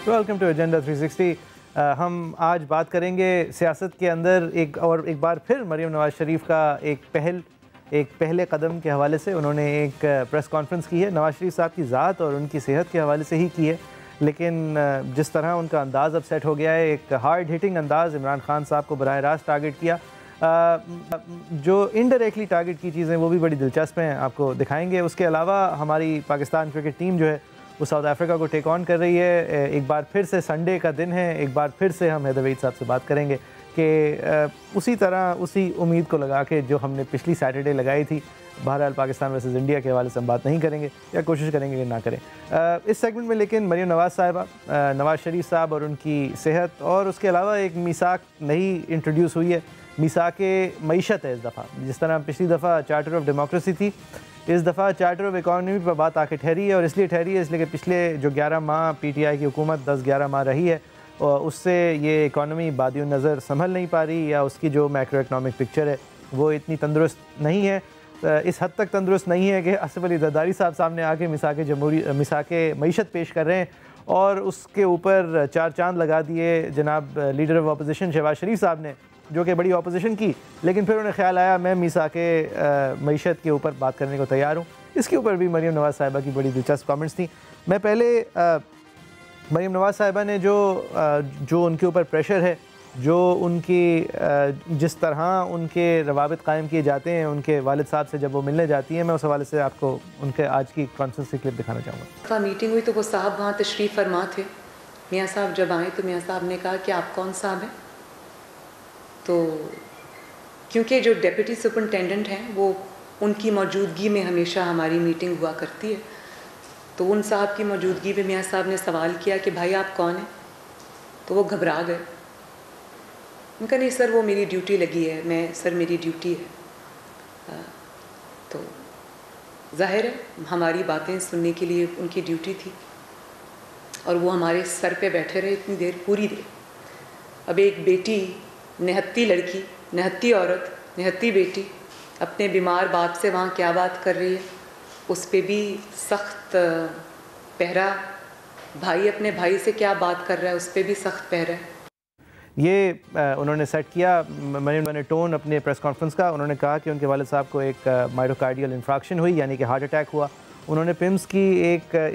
Welcome to agenda 360। हम आज बात करेंगे सियासत के अंदर एक बार फिर मरीम नवाज़ शरीफ का एक पहले कदम के हवाले से उन्होंने एक प्रेस कॉन्फ्रेंस की है। नवाज़ शरीफ साहब की ज़ात और उनकी सेहत के हवाले से ही की है, लेकिन जिस तरह उनका अंदाज़ अब सेट हो गया है, एक हार्ड हिटिंग अंदाज़ इमरान खान साहब को बराह रास्त टारगेट किया। जो इनडायरेक्टली टारगेट की चीज़ें वो भी बड़ी दिलचस्प हैं, आपको दिखाएंगे। उसके अलावा हमारी पाकिस्तान क्रिकेट टीम जो है वो साउथ अफ्रीका को टेक ऑन कर रही है। एक बार फिर से संडे का दिन है, एक बार फिर से हम हैदर वहीद साहब से बात करेंगे कि उसी तरह उसी उम्मीद को लगा के जो हमने पिछली सैटरडे लगाई थी, बहरहाल पाकिस्तान वर्सेस इंडिया के हवाले से हम बात नहीं करेंगे या कोशिश करेंगे कि ना करें इस सेगमेंट में। लेकिन मरीम नवाज़ साहिबा, नवाज़ शरीफ साहब और उनकी सेहत, और उसके अलावा एक मीसाक नई इंट्रोड्यूस हुई है, मीसाक मईशत है इस दफ़ा। जिस तरह पिछली दफ़ा चार्टर ऑफ डेमोक्रेसी थी, इस दफ़ा चार्टर ऑफ इकॉनमी पर बात आके ठहरी है। और इसलिए ठहरी है इसलिए कि पिछले जो 11 माह PTI की हुकूमत 10-11 माह रही है, और उससे ये इकॉनमी बादियों नज़र संभल नहीं पा रही, या उसकी जो मैक्रो इकनॉमिक पिक्चर है वो इतनी तंदुरुस्त नहीं है। इस हद तक तंदुरुस्त नहीं है कि असफ अली जरदारी साहब सामने आके मिसाक मईशत पेश कर रहे हैं, और उसके ऊपर चार चांद लगा दिए जनाब लीडर ऑफ अपोजिशन शहबाज शरीफ साहब ने, जो कि बड़ी अपोजिशन की, लेकिन फिर उन्हें ख्याल आया मैं मिसाके मईशत के ऊपर बात करने को तैयार हूँ। इसके ऊपर भी मरीम नवाज़ साहिबा की बड़ी दिलचस्प कमेंट्स थी। मैं पहले मरीम नवाज़ साहिबा ने जो उनके ऊपर प्रेशर है, जो उनकी जिस तरह उनके रवाबित कायम किए जाते हैं उनके वालिद साहब से जब वो मिलने जाती हैं, मैं उस हवाले से आपको उनके आज की कॉन्फ्रेंस की क्लिप दिखाना चाहूँगा। मीटिंग हुई तो वो साहब वहाँ तशरीफ़ फरमा थे। मियाँ साहब जब आए तो मियाँ साहब ने कहा कि आप कौन साहब हैं? तो क्योंकि जो डिप्टी सुपरिटेंडेंट हैं वो उनकी मौजूदगी में हमेशा हमारी मीटिंग हुआ करती है, तो उन साहब की मौजूदगी में मियाँ साहब ने सवाल किया कि भाई आप कौन हैं? तो वो घबरा गए। उनका नहीं सर वो मेरी ड्यूटी लगी है, सर मेरी ड्यूटी है। तो जाहिर है हमारी बातें सुनने के लिए उनकी ड्यूटी थी, और वो हमारे सर पे बैठे रहे इतनी देर, पूरी देर। अब एक बेटी, निहत्ती लड़की, निहत्ती औरत, निहत्ती बेटी अपने बीमार बाप से वहाँ क्या बात कर रही है, उस पर भी सख्त पहरा। भाई अपने भाई से क्या बात कर रहा है, उस पर भी सख्त पहरा है। ये उन्होंने सेट किया मरीम ने टोन अपने प्रेस कॉन्फ्रेंस का। उन्होंने कहा कि उनके वालिद साहब को एक माइटोकार्डियल इंफ्रैक्शन हुई, यानी कि हार्ट अटैक हुआ। उन्होंने पिम्स की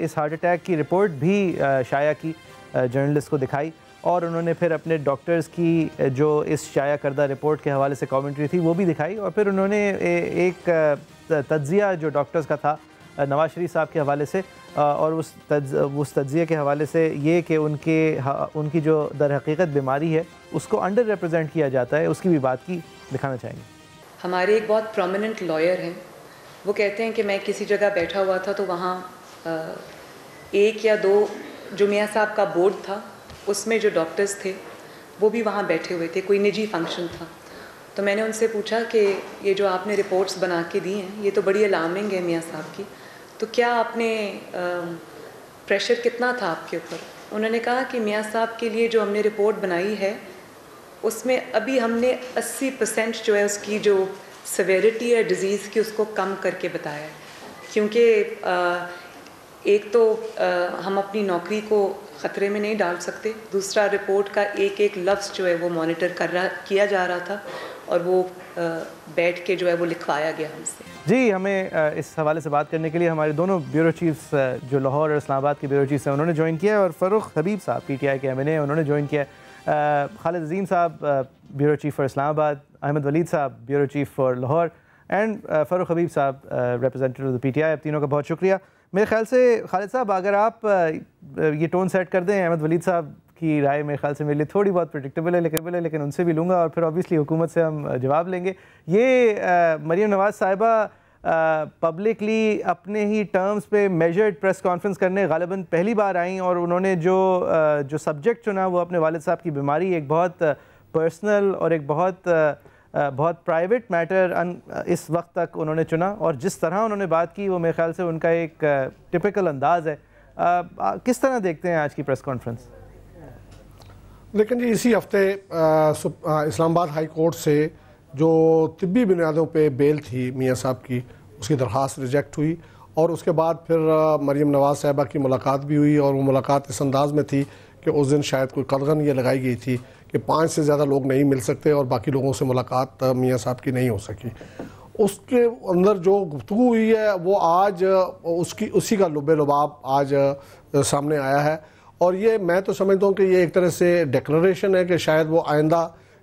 इस हार्ट अटैक की रिपोर्ट भी शाया की, जर्नलिस्ट को दिखाई, और उन्होंने फिर अपने डॉक्टर्स की जो इस शाया करदा रिपोर्ट के हवाले से कमेंट्री थी वो भी दिखाई। और फिर उन्होंने एक तज्ज़िया जो डॉक्टर्स का था नवाज़ शरीफ साहब के हवाले से, और उस तज्ज़िये के हवाले से ये कि उनकी जो दर हकीकत बीमारी है उसको अंडर रिप्रेजेंट किया जाता है, उसकी भी बात की, दिखाना चाहेंगे। हमारे एक बहुत प्रोमिनेंट लॉयर हैं, वो कहते हैं कि मैं किसी जगह बैठा हुआ था तो वहाँ एक या दो जो मियाँ साहब का बोर्ड था उसमें जो डॉक्टर्स थे वो भी वहाँ बैठे हुए थे, कोई निजी फंक्शन था। तो मैंने उनसे पूछा कि ये जो आपने रिपोर्ट्स बना के दी हैं ये तो बड़ी अलार्मिंग है मियाँ साहब की, तो क्या आपने प्रेशर कितना था आपके ऊपर? उन्होंने कहा कि मियाँ साहब के लिए जो हमने रिपोर्ट बनाई है उसमें अभी हमने 80% जो है उसकी जो सेवेरिटी है डिज़ीज़ की उसको कम करके बताया है। क्योंकि एक तो हम अपनी नौकरी को ख़तरे में नहीं डाल सकते, दूसरा रिपोर्ट का एक एक लफ्ज़ जो है वो मॉनिटर किया जा रहा था, और वो बैठ के जो है वो लिखवाया गया हमसे। जी, हमें इस हवाले से बात करने के लिए हमारे दोनों ब्यूरो चीफ्स जो लाहौर और इस्लामाबाद के ब्यूरो चीफ्स हैं उन्होंने ज्वाइन किया है, और फ़ारूक हबीब साहब PTI के MNA उन्होंने ज्वाइन किया है। Khalid Azeem sahab bureau chief for Islamabad, Ahmad Waleed sahab bureau chief for Lahore, and Farooq Habib sahab representative of the PTI। अब तीनों का बहुत शुक्रिया। मेरे ख्याल से खालिद साहब अगर आप ये टोन सेट कर दें, अहमद वलीद साहब की राय मेरे ख्याल से मेरे लिए थोड़ी बहुत प्रेडिक्टेबल है, लेकिन उनसे भी लूँगा, और फिर ऑब्वियसली हुकूमत से हम जवाब लेंगे। ये मरीम नवाज़ साहिबा पब्लिकली अपने ही टर्म्स पे मेजर्ड प्रेस कॉन्फ्रेंस करने गालिबन पहली बार आई, और उन्होंने जो सब्जेक्ट चुना वो अपने वालिद साहब की बीमारी, एक बहुत पर्सनल और एक बहुत प्राइवेट मैटर इस वक्त तक उन्होंने चुना, और जिस तरह उन्होंने बात की वो मेरे ख्याल से उनका एक टिपिकल अंदाज़ है। किस तरह देखते हैं आज की प्रेस कॉन्फ्रेंस? लेकिन जी इसी हफ्ते इस्लामाबाद हाई कोर्ट से जो तिब्बी बुनियादों पे बेल थी मियाँ साहब की, उसकी दरख्वास्त रिजेक्ट हुई, और उसके बाद फिर मरीम नवाज़ साहिबा की मुलाकात भी हुई, और वो मुलाकात इस अंदाज़ में थी कि उस दिन शायद कोई कदगन ये लगाई गई थी कि 5 से ज़्यादा लोग नहीं मिल सकते और बाकी लोगों से मुलाकात मियाँ साहब की नहीं हो सकी। उसके अंदर जो गुफ्तगू हुई है वो आज उसी का लुबे लुबाब आज सामने आया है। और ये मैं तो समझता हूँ कि ये एक तरह से डिक्लेरेशन है कि शायद वो आइंदा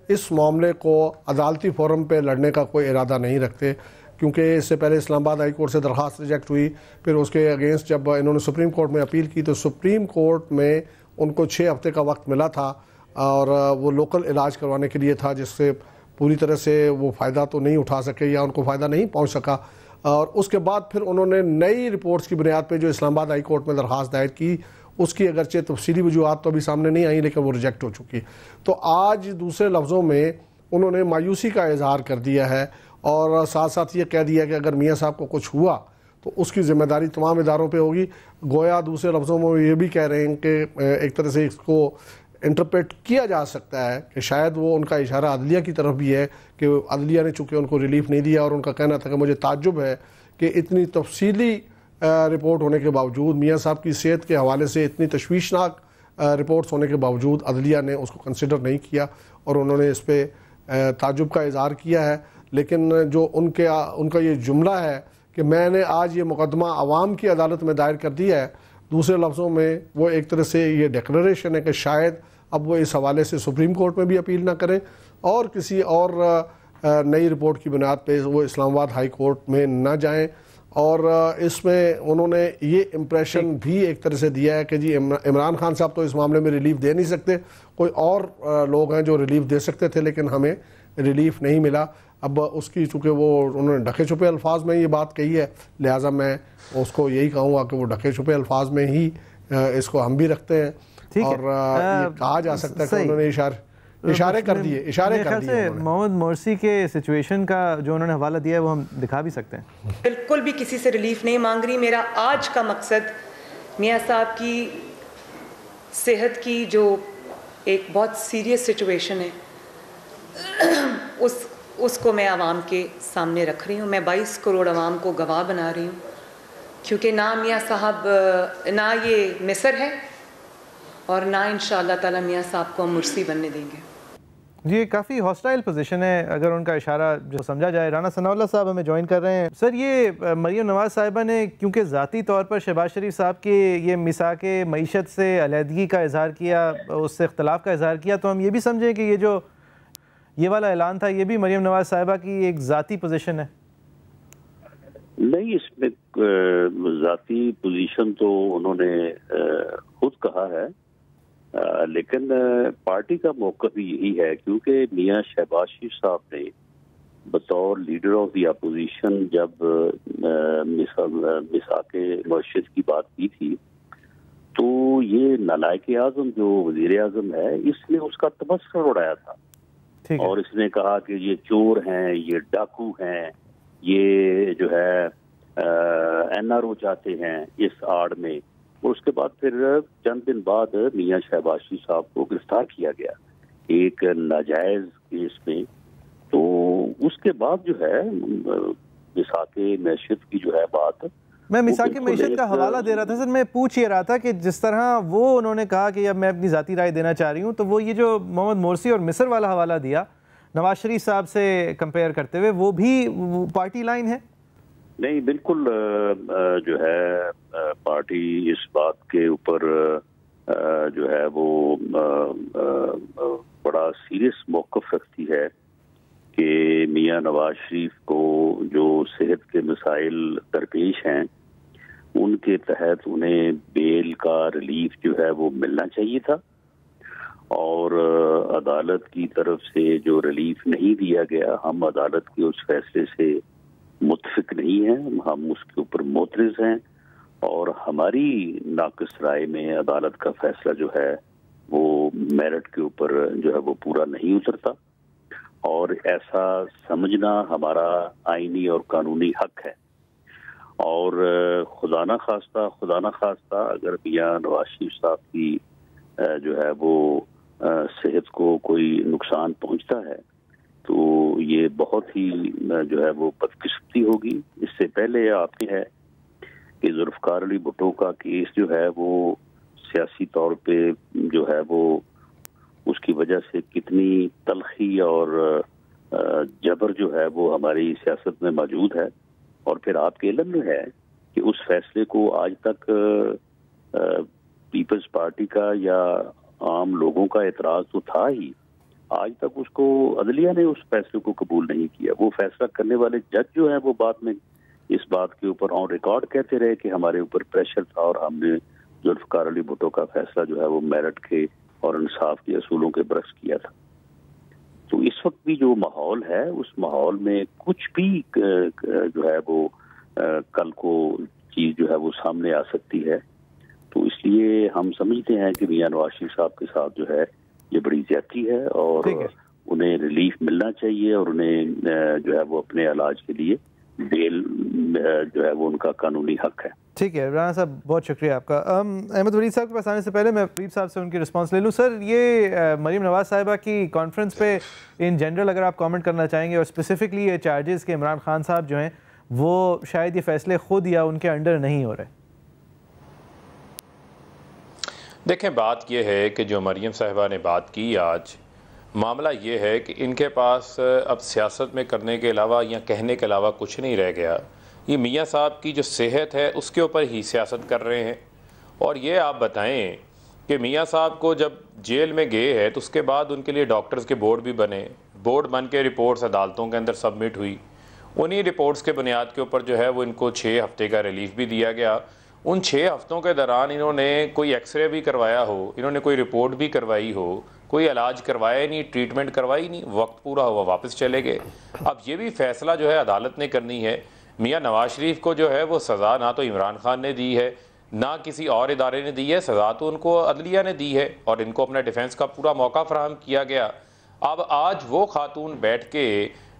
इस मामले को अदालती फोरम पे लड़ने का कोई इरादा नहीं रखते, क्योंकि इससे पहले इस्लामाबाद हाई कोर्ट से दरख्वास्त रिजेक्ट हुई, फिर उसके अगेंस्ट जब इन्होंने सुप्रीम कोर्ट में अपील की तो सुप्रीम कोर्ट में उनको 6 हफ्ते का वक्त मिला था और वो लोकल इलाज करवाने के लिए था, जिससे पूरी तरह से वो फ़ायदा तो नहीं उठा सके या उनको फ़ायदा नहीं पहुंच सका। और उसके बाद फिर उन्होंने नई रिपोर्ट्स की बुनियाद पे जो इस्लामाबाद हाई कोर्ट में दरख्वास्त दायर की, उसकी अगरचे तफसीली वजूहत तो अभी सामने नहीं आई लेकिन वो रिजेक्ट हो चुकी। तो आज दूसरे लफ्ज़ों में उन्होंने मायूसी का इजहार कर दिया है और साथ साथ ये कह दिया कि अगर मियाँ साहब को कुछ हुआ तो उसकी ज़िम्मेदारी तमाम इदारों पे होगी। गोया दूसरे लफ्ज़ों में ये भी कह रहे हैं कि एक तरह से इसको इंटरप्रेट किया जा सकता है कि शायद वो उनका इशारा अदलिया की तरफ भी है कि अदलिया ने चूँकि उनको रिलीफ नहीं दिया और उनका कहना था कि मुझे ताज्जुब है कि इतनी तफसीली रिपोर्ट होने के बावजूद, मियाँ साहब की सेहत के हवाले से इतनी तशवीशनाक रिपोर्ट्स होने के बावजूद अदलिया ने उसको कंसिडर नहीं किया और उन्होंने इस पर ताज्जुब का इजहार किया है। लेकिन जो उनका ये जुमला है कि मैंने आज ये मुकदमा अवाम की अदालत में दायर कर दिया है, दूसरे लफ्ज़ों में वो एक तरह से ये डिक्लेरेशन है कि शायद अब वो इस हवाले से सुप्रीम कोर्ट में भी अपील ना करें और किसी और नई रिपोर्ट की बुनियाद पे वो इस्लामाबाद हाई कोर्ट में ना जाएं। और इसमें उन्होंने ये इम्प्रेशन भी एक तरह से दिया है कि जी इमरान खान साहब तो इस मामले में रिलीफ दे नहीं सकते, कोई और लोग हैं जो रिलीफ दे सकते थे लेकिन हमें रिलीफ नहीं मिला। अब उसकी चूँकि वो उन्होंने ढके छुपे अल्फाज में ये बात कही है, लिहाजा मैं उसको यही कहूँगा कि वो ढके छुपे अल्फाज में ही इसको हम भी रखते हैं। और ये कहा जा सकता है कि उन्होंने इशारे कर दिए। मोहम्मद मोरसी के सिचुएशन का जो उन्होंने हवाला दिया है वो हम दिखा भी सकते हैं। बिल्कुल भी किसी से रिलीफ नहीं मांग रही। मेरा आज का मकसद मियाँ साहब की सेहत की जो एक बहुत सीरियस सिचुएशन है उसको मैं आवाम के सामने रख रही हूँ। मैं 22 करोड़ आवाम को गवाह बना रही हूँ, क्योंकि ना मियाँ साहब ना ये मिस्र है और ना इंशाअल्लाह ताला मियाँ साहब को हम मुर्सी बनने देंगे। ये काफ़ी हॉस्टाइल पोजीशन है अगर उनका इशारा जो समझा जाए। राना सनाउल्लाह साहब हमें ज्वाइन कर रहे हैं। सर, ये मरियम नवाज़ साहिबा ने क्योंकि ज़ाती तौर पर शहबाज शरीफ साहब के ये मिसाक मईशत से अलहदगी का इजहार किया, उससे इख्तलाफ का इजहार किया, तो हम ये भी समझें कि ये जो ये वाला ऐलान था ये भी मरियम नवाज़ साहिबा की एक ज़ाती पोजीशन है? नहीं, इसमें ज़ाती पोजीशन तो उन्होंने खुद कहा है, लेकिन पार्टी का मौक़िफ़ भी यही है, क्योंकि मियाँ शहबाज शरीफ साहब ने बतौर लीडर ऑफ द अपोजिशन जब मिसाक मईशत की बात की थी तो ये नालायक आज़म जो वज़ीर आज़म है इसने उसका तबस्सुर उड़ाया था और इसने कहा कि ये चोर हैं, ये डाकू हैं, ये जो है NRO चाहते हैं इस आड़ में। और उसके बाद फिर चंद दिन बाद मियाँ शहबाज शरीफ साहब को गिरफ्तार किया गया एक नाजायज केस में। तो उसके बाद जो है मिसाक मईशत की जो है बात, मैं मिसाक मईशत का हवाला दे रहा था सर। मैं पूछ ये रहा था कि जिस तरह वो उन्होंने कहा कि अब मैं अपनी ज़ाती राय देना चाह रही हूँ, तो वो ये जो मोहम्मद मोरसी और मिस्र वाला हवाला दिया नवाज शरीफ साहब से कंपेयर करते हुए, वो भी पार्टी लाइन है? नहीं, बिल्कुल जो है पार्टी इस बात के ऊपर जो है वो बड़ा सीरियस मौक़िफ़ रखती है कि मियाँ नवाज शरीफ को जो सेहत के मसाइल दरपेश हैं उनके तहत उन्हें बेल का रिलीफ जो है वो मिलना चाहिए था, और अदालत की तरफ से जो रिलीफ नहीं दिया गया, हम अदालत के उस फैसले से मुत्फिक नहीं हैं, हम उसके ऊपर मोतरज़ हैं और हमारी नाक़िस राय में अदालत का फैसला जो है वो मेरिट के ऊपर जो है वो पूरा नहीं उतरता, और ऐसा समझना हमारा आईनी और कानूनी हक है। और खुदा ना खास्ता अगर मियाँ नवाज शरीफ साहब की जो है वो सेहत को कोई नुकसान पहुंचता है तो ये बहुत ही जो है वो बदकिस्मती होगी। इससे पहले आपने है कि जुल्फ़िकार अली भुट्टो का केस जो है वो सियासी तौर पे जो है वो उसकी वजह से कितनी तलखी और जबर जो है वो हमारी सियासत में मौजूद है। और फिर आपके इल्म में है कि उस फैसले को आज तक पीपल्स पार्टी का या आम लोगों का एतराज़ तो था ही, आज तक उसको अदलिया ने उस फैसले को कबूल नहीं किया। वो फैसला करने वाले जज जो है वो बाद में इस बात के ऊपर ऑन रिकॉर्ड कहते रहे कि हमारे ऊपर प्रेशर था और हमने जुल्फ़िकार अली भुट्टो का फैसला जो है वो मेरिट के और इंसाफ के असूलों के बरक्स किया था। तो इस वक्त भी जो माहौल है उस माहौल में कुछ भी जो है वो कल को चीज़ जो है वो सामने आ सकती है। तो इसलिए हम समझते हैं कि मियां नवाज शरीफ साहब के साथ जो है ये बड़ी ज्यादती है और उन्हें रिलीफ मिलना चाहिए और उन्हें जो है वो अपने इलाज के लिए बेल जो है वो उनका कानूनी हक है। ठीक है राना साहब, बहुत शुक्रिया आपका। अहमद वलीद साहब के पास आने से पहले मैं फरीद साहब से उनकी रिस्पांस ले लूँ। सर, ये मरीम नवाज साहिबा की कॉन्फ्रेंस पे इन जनरल अगर आप कमेंट करना चाहेंगे और स्पेसिफिकली ये चार्जेस के इमरान खान साहब जो हैं वो शायद ये फैसले खुद या उनके अंडर नहीं हो रहे। देखें, बात यह है कि जो मरीम साहिबा ने बात की आज, मामला ये है कि इनके पास अब सियासत में करने के अलावा या कहने के अलावा कुछ नहीं रह गया। ये मियाँ साहब की जो सेहत है उसके ऊपर ही सियासत कर रहे हैं। और ये आप बताएं कि मियाँ साहब को जब जेल में गए हैं तो उसके बाद उनके लिए डॉक्टर्स के बोर्ड भी बने, बोर्ड बन के रिपोर्ट्स अदालतों के अंदर सबमिट हुई। उन्हीं रिपोर्ट्स के बुनियाद के ऊपर जो है वो इनको 6 हफ्ते का रिलीफ भी दिया गया। उन 6 हफ्तों के दौरान इन्होंने कोई एक्सरे भी करवाया हो, इन्होंने कोई रिपोर्ट भी करवाई हो, कोई इलाज करवाया नहीं, ट्रीटमेंट करवाई नहीं, वक्त पूरा हुआ वापस चले गए। अब ये भी फैसला जो है अदालत ने करनी है। मियाँ नवाज शरीफ को जो है वो सज़ा ना तो इमरान खान ने दी है ना किसी और इदारे ने दी है, सज़ा तो उनको अदलिया ने दी है और इनको अपना डिफेंस का पूरा मौका फराहम किया गया। अब आज वो खातून बैठ के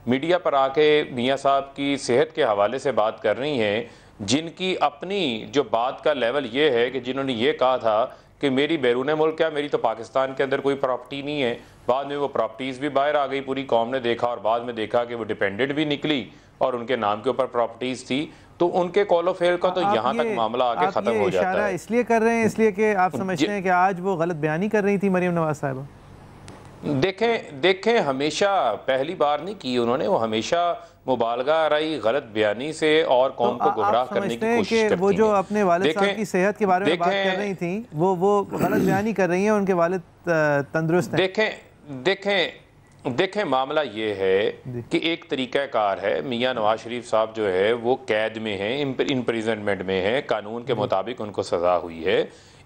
मीडिया पर आके मियाँ साहब की सेहत के हवाले से बात कर रही हैं, जिनकी अपनी जो बात का लेवल ये है कि जिन्होंने ये कहा था कि मेरी बैरून मुल्क क्या, मेरी तो पाकिस्तान के अंदर कोई प्रॉपर्टी नहीं है। बाद में वो प्रॉपर्टीज़ भी बाहर आ गई, पूरी कौम ने देखा और बाद में देखा कि वो डिपेंडेंट भी निकली और उनके नाम के ऊपर प्रॉपर्टीज़ थी। तो उनके कॉलो फेल का तो यहाँ तक मामला आगे ख़त्म हो जाता है। इसलिए कर रहे हैं इसलिए कि आप समझते हैं कि आज वो गलत बयानी कर रही थी मरीम नवाज साहिबा। देखें कौमेशा पहली बार नहीं की उन्होंने, वो हमेशा मुबालगा आराई गलत बयानी से और कौम को गुमराह करने की कोशिश करती हैं। वो जो अपने वालिद साहब की सेहत के बारे में बात कर रही थी वो गलत बयानी कर रही हैं, उनके वालिद तंदुरुस्त हैं। देखें मामला ये है कि एक तरीक़ाकार है, मियाँ नवाज शरीफ साहब जो है वो कैद में हैं, इम्प्रिजनमेंट में हैं, कानून के मुताबिक उनको सज़ा हुई है।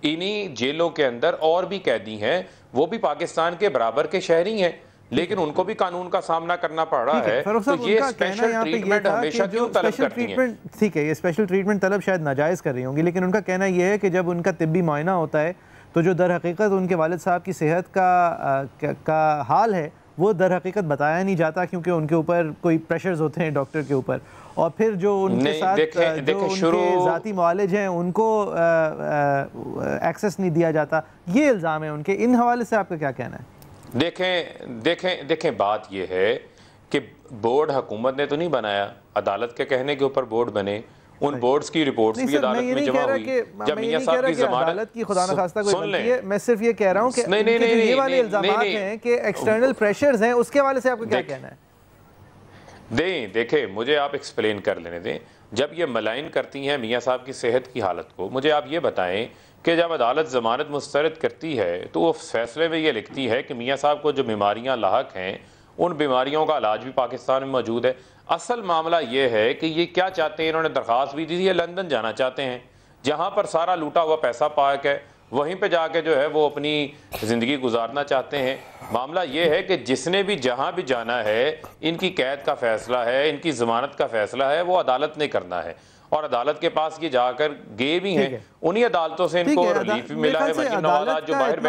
इन्हीं जेलों के अंदर और भी कैदी हैं, वो भी पाकिस्तान के बराबर के शहरी हैं, लेकिन उनको भी कानून का सामना करना पड़ रहा है। तो ये स्पेशल ट्रीटमेंट हमेशा क्यों तलब करती हैं? ठीक है, ये स्पेशल ट्रीटमेंट तलब शायद नाजायज़ कर रही होंगी, लेकिन उनका कहना यह है कि जब उनका तिब्बी मुआयना होता है तो जो दर हकीकत उनके वालिद साहब की सेहत का हाल है वो दर हकीकत बताया नहीं जाता, क्योंकि उनके ऊपर कोई प्रेशर्स होते हैं डॉक्टर के ऊपर, और फिर जो उनके साथ जो उनके ज़ाती मुआलिज हैं उनको एक्सेस नहीं दिया जाता। ये इल्ज़ाम है उनके। इन हवाले से आपका क्या कहना है? देखें बात यह है कि बोर्ड हुकूमत ने तो नहीं बनाया, अदालत के कहने के ऊपर बोर्ड बने। उन बोर्ड्स की रिपोर्ट्स भी अदालत में जमा हुई। जब मियां साहब की ज़मानत की खुदा न खास्ता कोई गलती है, मैं सिर्फ ये कह रहा हूं कि ये वाले इल्ज़ामात हैं कि एक्सटर्नल प्रेशर्स हैं, उसके हवाले से आपको क्या कहना है? देखें मुझे आप एक्सप्लेन कर लेने दें। जब ये मलाइन करती हैं मियाँ साहब की सेहत की हालत को, मुझे आप ये बताएं कि जब अदालत ज़मानत मुस्तरद करती है तो वो फैसले में ये लिखती है कि मियाँ साहब को जो बीमारियाँ लाहक हैं उन बीमारियों का इलाज भी पाकिस्तान में मौजूद है। असल मामला ये है कि ये क्या चाहते हैं, इन्होंने दरख्वास्त भी दी थी, ये लंदन जाना चाहते हैं, जहाँ पर सारा लूटा हुआ पैसा पाक है, वहीं पे जाके जो है वो अपनी ज़िंदगी गुजारना चाहते हैं। मामला ये है कि जिसने भी जहाँ भी जाना है, इनकी कैद का फैसला है, इनकी ज़मानत का फैसला है, वो अदालत ने करना है और अदालत के पास ये जाकर गए भी हैं। उन्हीं अदालतों से इनको रिलीफ भी मिला है। मरीम नवाज जो बाहर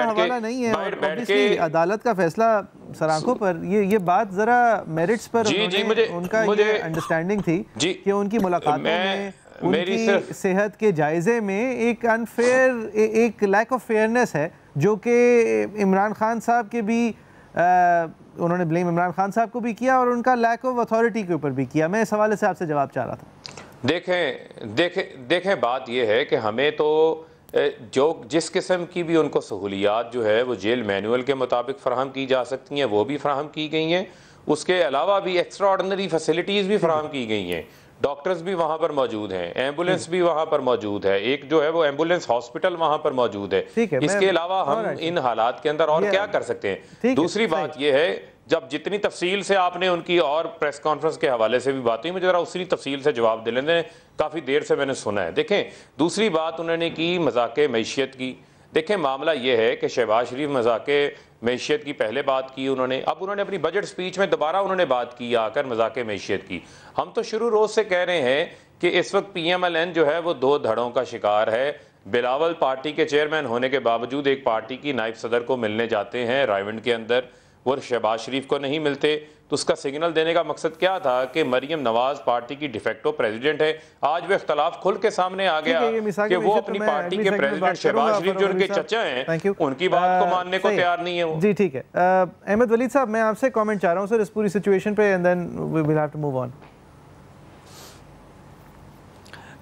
बैठ के अदालत का फैसला सराखों पर, ये बात जरा मेरिट्स पर उनका ये अंडरस्टैंडिंग थी कि उनकी मुलाकातों में उनकी सेहत के जायजे में एक अनफेयर, एक लैक ऑफ फेयरनेस है, जो कि इमरान खान साहब के भी उन्होंने ब्लेम इमरान खान साहब को भी किया और उनका लैक ऑफ अथॉरिटी के ऊपर भी किया। मैं इस हवाले से आपसे जवाब चाह रहा था। देखें बात यह है कि हमें तो जो जिस किस्म की भी उनको सहूलियात जो है वो जेल मैनुअल के मुताबिक फ़राहम की जा सकती हैं वो भी फ़राहम की गई हैं। उसके अलावा भी एक्स्ट्रा ऑर्डनरी फैसिलिटीज़ भी फ़राहम की गई हैं। डॉक्टर्स भी वहाँ पर मौजूद हैं, एम्बुलेंस भी वहाँ पर मौजूद है, एक जो है वो एम्बुलेंस हॉस्पिटल वहाँ पर मौजूद है। इसके अलावा हम इन हालात के अंदर और क्या कर सकते हैं? दूसरी बात यह है, जब जितनी तफसील से आपने उनकी और प्रेस कॉन्फ्रेंस के हवाले से भी बात हुई, मुझे ज़रा उसी तफसील से जवाब दे लेने, काफ़ी देर से मैंने सुना है। देखें, दूसरी बात उन्होंने की मजाक मैशियत की। देखें, मामला ये है कि शहबाज शरीफ मजाक मैशियत की पहले बात की उन्होंने, अब उन्होंने अपनी बजट स्पीच में दोबारा उन्होंने बात की आकर मजाक मैशियत की। हम तो शुरू रोज़ से कह रहे हैं कि इस वक्त PMLN जो है वो दो धड़ों का शिकार है। बिलावल पार्टी के चेयरमैन होने के बावजूद एक पार्टी की नायब सदर को मिलने जाते हैं रायवंड के अंदर, वो शहबाज शरीफ को नहीं मिलते, तो उसका सिग्नल देने का मकसद क्या था कि मरियम नवाज पार्टी की डिफेक्टो प्रेसिडेंट है। आज वो इख्तलाफ खुल के सामने आ गया कि वो अपनी पार्टी के प्रेसिडेंट शहबाज शरीफ जो उनके चचा हैं उनकी बात को मानने को तैयार नहीं है वो। जी ठीक है। अहमद वलीद साहब, मैं आपसे कमेंट चाह रहा हूँ सर इस पूरी सिचुएशन पे, and then we will have to move on.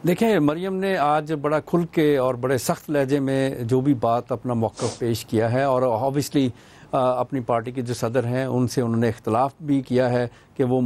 देखें, मरियम ने आज बड़ा खुल के और बड़े सख्त लहजे में जो भी बात अपना मौक़िफ़ पेश किया है, और ऑब्वियसली अपनी पार्टी के जो सदर हैं उनसे उन्होंने इख्तलाफ भी किया है कि वो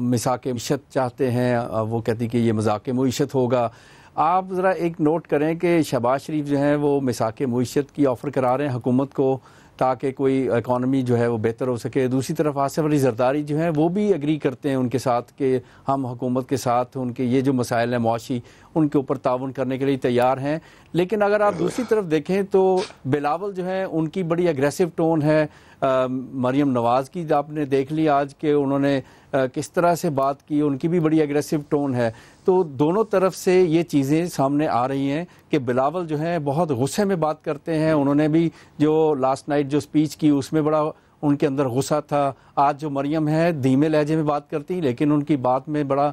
मिसाक मईशत चाहते हैं। वो कहती कि ये मजाक मईशत होगा। आप ज़रा एक नोट करें कि शहबाज शरीफ जो हैं वो मिसाक मईशत की ऑफ़र करा रहे हैं हुकूमत को ताकि कोई इकॉनमी जो है वो बेहतर हो सके। दूसरी तरफ आसिफ अली जरदारी जो हैं वो भी एग्री करते हैं उनके साथ कि हम हुकूमत के साथ उनके ये जो मसाइल हैं मुआशी उनके ऊपर ताउन करने के लिए तैयार हैं। लेकिन अगर आप दूसरी तरफ देखें तो बिलावल जो है उनकी बड़ी एग्रेसिव टोन है। मरियम नवाज़ की आपने देख ली आज के उन्होंने किस तरह से बात की, उनकी भी बड़ी एग्रेसिव टोन है। तो दोनों तरफ से ये चीज़ें सामने आ रही हैं कि बिलावल जो है बहुत गुस्से में बात करते हैं। उन्होंने भी जो लास्ट नाइट जो स्पीच की उसमें बड़ा उनके अंदर गुस्सा था। आज जो मरियम है धीमे लहजे में बात करती, लेकिन उनकी बात में बड़ा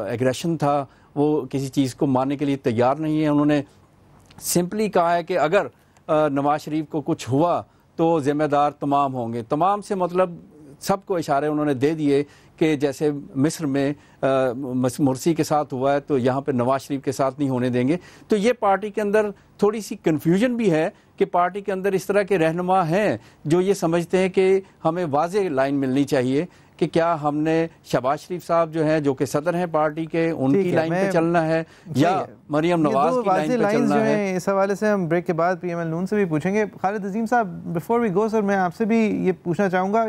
एग्रेशन था। वो किसी चीज़ को मानने के लिए तैयार नहीं है। उन्होंने सिंपली कहा है कि अगर नवाज शरीफ को कुछ हुआ तो ज़िम्मेदार तमाम होंगे। तमाम से मतलब सबको इशारे उन्होंने दे दिए कि जैसे मिस्र में मुर्सी के साथ हुआ है तो यहाँ पे नवाज शरीफ के साथ नहीं होने देंगे। तो ये पार्टी के अंदर थोड़ी सी कन्फ्यूजन भी है कि पार्टी के अंदर इस तरह के रहनुमा हैं जो ये समझते हैं कि हमें वाज़ेह लाइन मिलनी चाहिए कि क्या हमने शहबाज शरीफ साहब जो हैं जो कि सदर हैं पार्टी के उनकी लाइन पे चलना है या मरियम नवाज की लाइन पे चलना है। इस हवाले से हम ब्रेक के बाद PML नून से भी पूछेंगे। खालिद अजीम साहब, बिफोर वी गो सर, मैं आपसे भी ये पूछना चाहूँगा,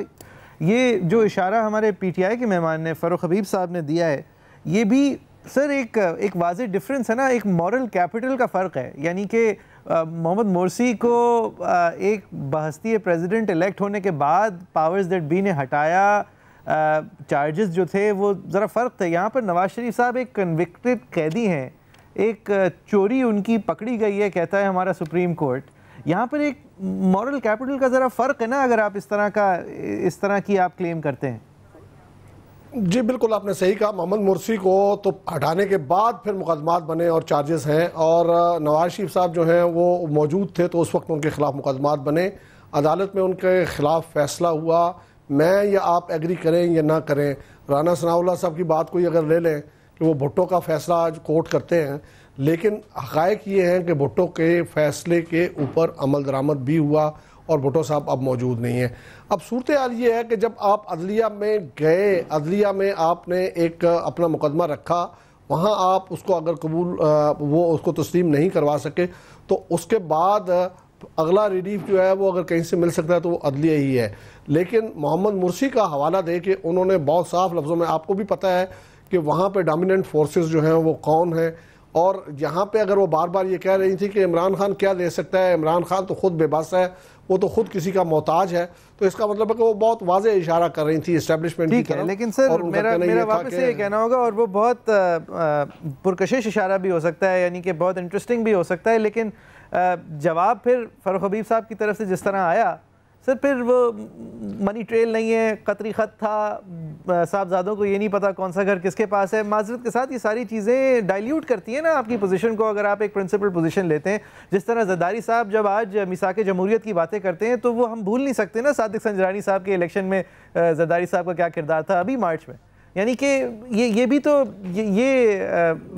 ये जो इशारा हमारे PTI के मेहमान ने फ़ारूक हबीब साहब ने दिया है, ये भी सर एक वाज़ेह डिफरेंस है ना, एक मॉरल कैपिटल का फ़र्क है। यानी कि मोहम्मद मोर्सी को एक बहस्ती प्रेसिडेंट इलेक्ट होने के बाद पावर्स दैट बी ने हटाया, चार्जेस जो थे वो ज़रा फ़र्क थे। यहाँ पर नवाज शरीफ साहब एक कन्विक्टेड कैदी हैं, एक चोरी उनकी पकड़ी गई है, कहता है हमारा सुप्रीम कोर्ट। यहाँ पर एक मॉरल कैपिटल का ज़रा फ़र्क है ना, अगर आप इस तरह की आप क्लेम करते हैं। जी बिल्कुल, आपने सही कहा। मोहम्मद मुर्सी को तो हटाने के बाद फिर मुकदमात बने और चार्जेस हैं, और नवाज शरीफ साहब जो हैं वो मौजूद थे तो उस वक्त उनके खिलाफ मुकदमात बने, अदालत में उनके खिलाफ फैसला हुआ। मैं या आप एग्री करें या ना करें, राना सनाउल्लाह साहब की बात कोई अगर ले लें कि वो भुट्टो का फैसला आज कोर्ट करते हैं, लेकिन हक़ाइक़ ये हैं कि भुट्टो के फैसले के ऊपर अमल दरामद भी हुआ और भुट्टो साहब अब मौजूद नहीं है। अब सूरत हाल ये है कि जब आप अदलिया में गए, अदलिया में आपने एक अपना मुकदमा रखा, वहाँ आप उसको अगर कबूल वो उसको तस्लीम नहीं करवा सके तो उसके बाद अगला रिलीफ जो है वो अगर कहीं से मिल सकता है तो वो अदलिया ही है। लेकिन मोहम्मद मुर्सी का हवाला दे के उन्होंने बहुत साफ लफ्ज़ों में, आपको भी पता है कि वहाँ पे डोमिनेंट फोर्सेस जो हैं वो कौन है, और यहाँ पे अगर वो बार बार ये कह रही थी कि इमरान खान क्या दे सकता है, इमरान खान तो खुद बेबस है, वो तो खुद किसी का मोहताज है, तो इसका मतलब है कि वो बहुत वाज़ेह इशारा कर रही थी इस्टेब्लिशमेंट की तरफ। लेकिन सर मेरा वापस से ये कहना होगा, और वो बहुत पुरकशिश इशारा भी हो सकता है, यानी कि बहुत इंटरेस्टिंग भी हो सकता है, लेकिन जवाब फिर फ़ारूक हबीब साहब की तरफ से जिस तरह आया सर, फिर वो मनी ट्रेल नहीं है, कतरी ख़त था, साहबजादों को ये नहीं पता कौन सा घर किसके पास है। माजरत के साथ ये सारी चीज़ें डाइल्यूट करती हैं ना आपकी पोजीशन को, अगर आप एक प्रिंसिपल पोजीशन लेते हैं। जिस तरह जरदारी साहब जब आज मिसाक जमहूरियत की बातें करते हैं तो वो हम भूल नहीं सकते ना सादिक संजरानी साहब के इलेक्शन में जरदारी साहब का क्या किरदार था अभी मार्च में। यानी कि ये भी तो ये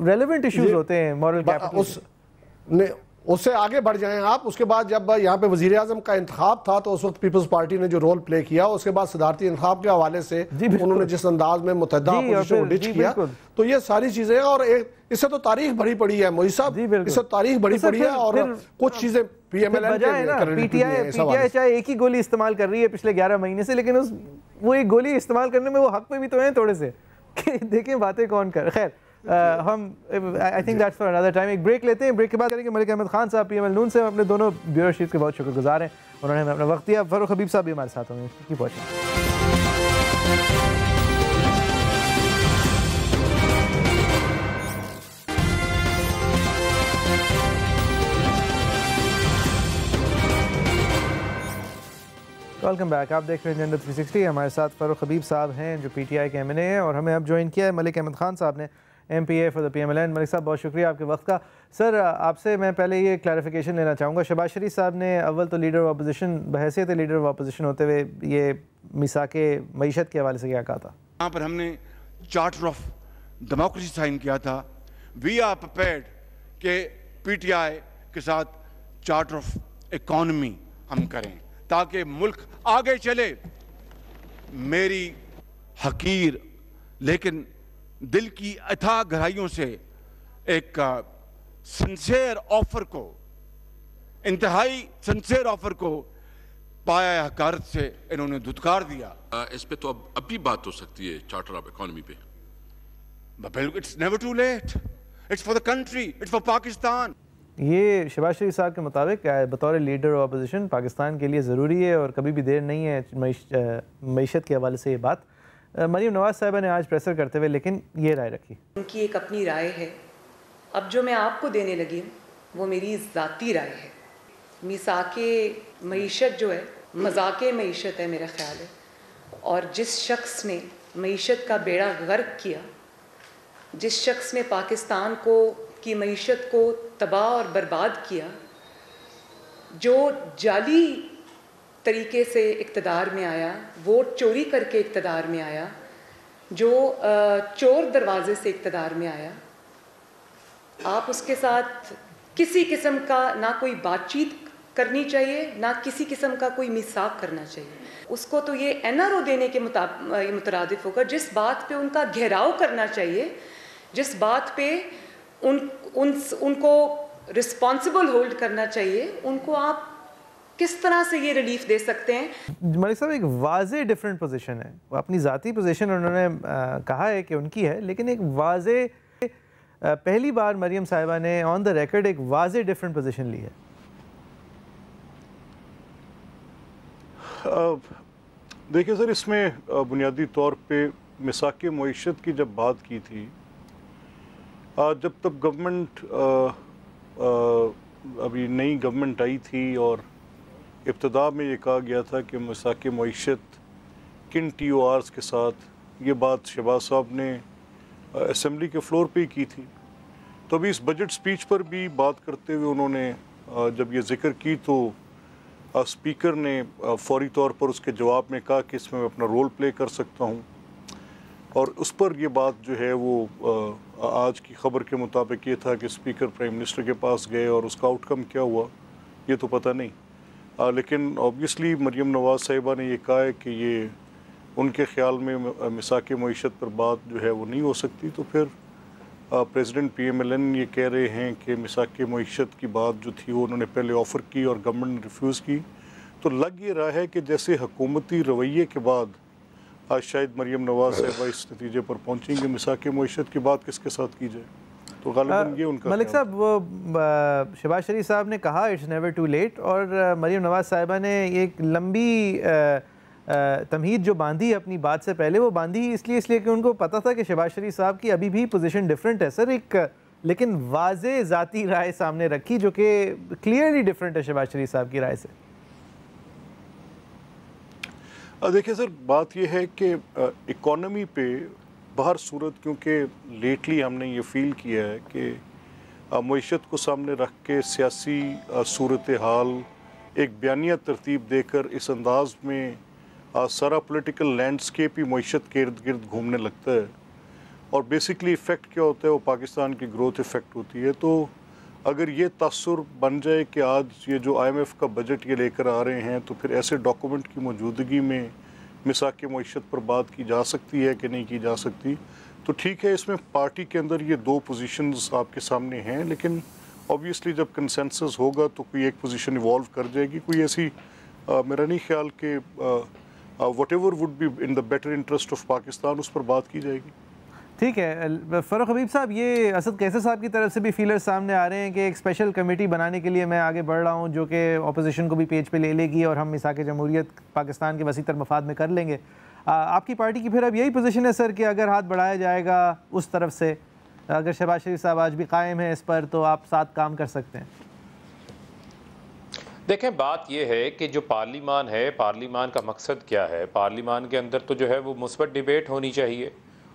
रेलेवेंट इशूज़ होते हैं मॉरल कैपिटल। उससे आगे बढ़ जाएं आप। उसके बाद जब यहाँ पे वजीर आजम का इंतखाब था तो उस वक्त पीपल्स पार्टी ने जो रोल प्ले किया, उसके बाद सदारती इंतखाब के हवाले से उन्होंने जिस अंदाज में मुतहदा अपोजिशन को डिच किया, तो ये सारी चीजें, और इससे तो तारीख भरी पड़ी है मोहित साहब, इससे तारीख भरी पड़ी है। और कुछ चीजें पीएमएलएन पीटीआई चाहे एक ही गोली इस्तेमाल कर रही है पिछले 11 महीने से, लेकिन वो एक गोली इस्तेमाल करने में वो हक में भी तो है थोड़े से कि देखें बातें कौन कर। खैर हम I think that's for another time. एक ब्रेक लेते हैं, ब्रेक के बाद करेंगे मलिक अहमद खान साहब पीएमएल नून से, अपने दोनों ब्यूरो चीफ के बहुत शुक्रगुजार हैं, उन्होंने हमें अपना वक्त दिया। फरूख हबीब साहब भी हमारे साथ होंगे, की पहुँचे। वेलकम बैक, आप देख रहे हैं एजेंडा 360। हमारे साथ फ़ारूक हबीब साहब हैं जो पीटीआई के एमएनए हैं, और हमें अब ज्वाइन किया है मलिक अहमद खान साहब ने, MPa for the PMLN. Malik साहब बहुत शुक्रिया आपके वक्त का। सर आपसे मैं पहले ये क्लैरिफिकेशन लेना चाहूँगा, शहबाज शरीफ साहब ने अव्वल तो लीडर ऑफ अपोजिशन, बहैसियत लीडर ऑफ अपोजिशन होते हुए ये मिसाके मईशत के हवाले से क्या कहा था? यहाँ पर हमने चार्टर ऑफ डेमोक्रेसी साइन किया था। वी आर प्रिपेयर्ड कि पीटीआई के साथ चार्टर ऑफ इकॉनमी हम करें ताकि मुल्क आगे चले। मेरी हकीर लेकिन दिल की अथाह गहराइयों से एक सिंसियर ऑफर को, इंतहाई सिंसियर ऑफर को पाया हकारत से इन्होंने धुतकार दिया। इस पे तो अब भी बात हो सकती है चार्टर ऑफ इकोनॉमी पे। It's never too late, it's for the country, it's for Pakistan. ये शहबाज शरीफ साहब के मुताबिक बतौर लीडर ऑफ अपोजिशन पाकिस्तान के लिए ज़रूरी है और कभी भी देर नहीं है मईशत के हवाले से ये बात मरीम नवाज साहिबा ने आज प्रेसर करते हुए लेकिन ये राय रखी। उनकी एक अपनी राय है, अब जो मैं आपको देने लगी हूँ वो मेरी ज़ाती राय है। मिसाके मईशत जो है मजाके मईशत है मेरा ख्याल है, और जिस शख्स ने मईशत का बेड़ा गर्क किया, जिस शख्स ने पाकिस्तान की मईशत को तबाह और बर्बाद किया, जो जाली तरीके से इक़्तिदार में आया, वोट चोरी करके इक़्तिदार में आया, जो चोर दरवाजे से इक़्तिदार में आया, आप उसके साथ किसी किस्म का ना कोई बातचीत करनी चाहिए, ना किसी किस्म का कोई मिसाक करना चाहिए। उसको तो ये एनआरओ देने के मुतरादिफ होगा। जिस बात पे उनका घेराव करना चाहिए, जिस बात पे उनको रिस्पॉन्सिबल होल्ड करना चाहिए, उनको आप किस तरह से ये रिलीफ दे सकते हैं? मलिक साहब एक वाज़े डिफरेंट पोजीशन है, अपनी ज़ाती पोजीशन उन्होंने कहा है कि उनकी है, लेकिन एक वाज़े पहली बार मरियम साहिबा ने ऑन द रिकॉर्ड एक वाज़े डिफरेंट पोजीशन ली है। देखिए सर, इसमें बुनियादी तौर पे मिसाके मईशत की जब बात की थी, जब तब गवर्नमेंट अभी नई गवर्नमेंट आई थी और इब्तदा में ये कहा गया था कि मिसाके मईशत किन TORs के साथ, ये बात शहबाज साहब ने असम्बली के फ्लोर पे ही की थी। तो अभी इस बजट स्पीच पर भी बात करते हुए उन्होंने जब ये जिक्र की तो स्पीकर ने फौरी तौर पर उसके जवाब में कहा कि इसमें मैं अपना रोल प्ले कर सकता हूँ, और उस पर ये बात जो है वो आज की ख़बर के मुताबिक ये था कि स्पीकर प्राइम मिनिस्टर के पास गए और उसका आउटकम क्या हुआ ये तो पता नहीं। लेकिन ऑब्वियसली मरियम नवाज साहिबा ने ये कहा है कि ये उनके ख़्याल में मिसाके मईशत पर बात जो है वो नहीं हो सकती। तो फिर प्रेसिडेंट PMLN ये कह रहे हैं कि मिसाके मईशत की बात जो थी वो उन्होंने पहले ऑफ़र की और गवर्नमेंट ने रिफ्यूज़ की। तो लग ये रहा है कि जैसे हुकूमती रवैये के बाद आज शायद मरियम नवाज साहिबा इस नतीजे पर पहुंचेंगे मिसाके मईशत की बात किसके साथ की जाए, तो गालिबन ये उनका। मलिक साहब, वो शहबाज शरीफ साहब ने कहा इट्स नेवर टू लेट, और मरियम नवाज साहिबा ने एक लंबी तमहीद जो बांधी अपनी बात से पहले, वो बांधी इसलिए कि उनको पता था कि शहबाज शरीफ साहब की अभी भी पोजीशन डिफरेंट है सर, एक लेकिन वाज़े ज़ाती राय सामने रखी जो कि क्लियरली डिफरेंट है शहबाज शरीफ साहब की राय से। देखिए सर, बात यह है कि इकॉनमी पे बाहर सूरत, क्योंकि लेटली हमने ये फील किया है कि मईशत को सामने रख के सियासी सूरत हाल एक बयानिया तरतीब देकर इस अंदाज में सारा पॉलिटिकल लैंडस्केप ही मईशत के इर्द गिर्द घूमने लगता है, और बेसिकली इफ़ेक्ट क्या होता है वो पाकिस्तान की ग्रोथ इफ़ेक्ट होती है। तो अगर ये तसर बन जाए कि आज ये जो IMF का बजट ये लेकर आ रहे हैं, तो फिर ऐसे डॉक्यूमेंट की मौजूदगी में मिसाक मईशत पर बात की जा सकती है कि नहीं की जा सकती, तो ठीक है। इसमें पार्टी के अंदर ये दो पोजीशंस आपके सामने हैं, लेकिन ऑब्वियसली जब कंसेंसस होगा तो कोई एक पोजीशन इवॉल्व कर जाएगी। कोई ऐसी मेरा नहीं ख्याल कि whatever would be in the better interest of Pakistan उस पर बात की जाएगी। ठीक है फ़ारूक हबीब साहब, ये असद कैसर साहब की तरफ से भी फीलर्स सामने आ रहे हैं कि एक स्पेशल कमेटी बनाने के लिए मैं आगे बढ़ रहा हूँ जो कि अपोजिशन को भी पेज पे ले लेगी और हम मिसाक जमहूरियत पाकिस्तान के वसीतर मफाद में कर लेंगे। आपकी पार्टी की फिर अब यही पोजीशन है सर कि अगर हाथ बढ़ाया जाएगा उस तरफ से, अगर शहबाज शरीफ साहब आज भी कायम है इस पर, तो आप साथ काम कर सकते हैं? देखें, बात यह है कि जो पार्लिमान है, पार्लिमान का मकसद क्या है? पार्लिमान के अंदर तो जो है वो मुस्बत डिबेट होनी चाहिए।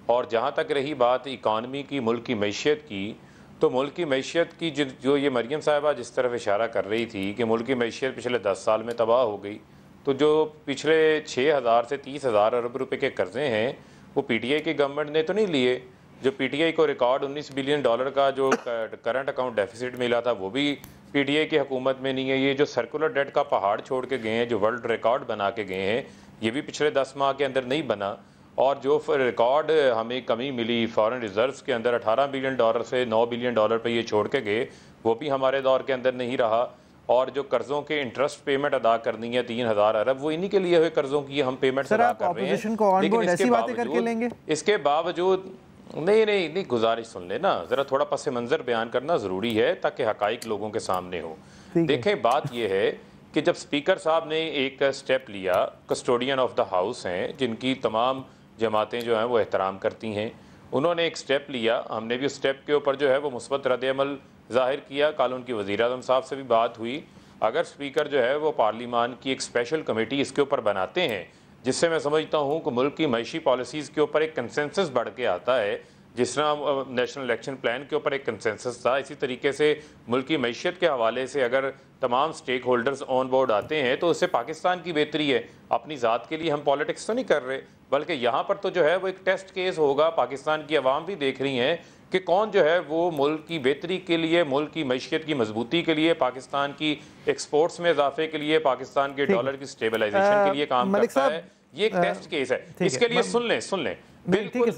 और जहाँ तक रही बात इकानमी की, मुल्क की मैशियत की, तो मुल्क की मैशियत की जो ये मरियम साहिबा जिस तरफ इशारा कर रही थी कि मुल्क की मैशियत पिछले 10 साल में तबाह हो गई, तो जो पिछले 6,000 से 30,000 अरब रुपए के कर्जे हैं वो PTI की गवर्नमेंट ने तो नहीं लिए। जो PTI को रिकॉर्ड $19 बिलियन का जो करंट अकाउंट डेफिसिट मिला था वो भी PTI की हुकूमत में नहीं है। ये जो सर्कुलर डेट का पहाड़ छोड़ के गए हैं, जो वर्ल्ड रिकॉर्ड बना के गए हैं, ये भी पिछले 10 माह के अंदर नहीं बना। और जो रिकॉर्ड हमें कमी मिली फॉरेन रिजर्व्स के अंदर $18 बिलियन से $9 बिलियन पे ये छोड़ के गए, वो भी हमारे दौर के अंदर नहीं रहा। और जो कर्जों के इंटरेस्ट पेमेंट अदा करनी है 3,000 अरब, वो इन्हीं के लिए हुए कर्जों की हम पेमेंट अदा कर रहे हैं। लेकिन इसके बावजूद नहीं, गुजारिश सुन लेना ज़रा, थोड़ा पस मंज़र बयान करना ज़रूरी है ताकि हकाइक लोगों के सामने हो। देखें, बात यह है कि जब स्पीकर साहब ने एक स्टेप लिया, कस्टोडियन ऑफ द हाउस हैं जिनकी तमाम जमातें जो हैं वो एहतराम करती हैं, उन्होंने एक स्टेप लिया, हमने भी उस स्टेप के ऊपर जो है वो मुस्बत रद्द-ए-अमल ज़ाहिर किया। कल उनकी वज़ीर-ए-आज़म साहब से भी बात हुई। अगर स्पीकर जो है वो पार्लिमान की एक स्पेशल कमेटी इसके ऊपर बनाते हैं, जिससे मैं समझता हूँ कि मुल्क की मईशी पॉलिसीज़ के ऊपर एक कंसेंसस बढ़ के आता है, जिस तरह नेशनल इलेक्शन प्लान के ऊपर एक कंसेंसस था, इसी तरीके से मुल्क की मईशत के हवाले से अगर तमाम स्टेक होल्डर्स ऑन बोर्ड आते हैं तो उससे पाकिस्तान की बेहतरी है। अपनी ज़ात के लिए हम पॉलिटिक्स तो नहीं कर रहे, बल्कि यहाँ पर तो जो है वो एक टेस्ट केस होगा। पाकिस्तान की आवाम भी देख रही हैं कि कौन जो है वो मुल्क की बेहतरी के लिए, मुल्क की मईशत की मजबूती के लिए, पाकिस्तान की एक्सपोर्ट्स में इजाफे के लिए, पाकिस्तान के डॉलर की स्टेबलाइजेशन के लिए काम करता है। ये एक टेस्ट केस है। इसके लिए सुन लें बिल्कुल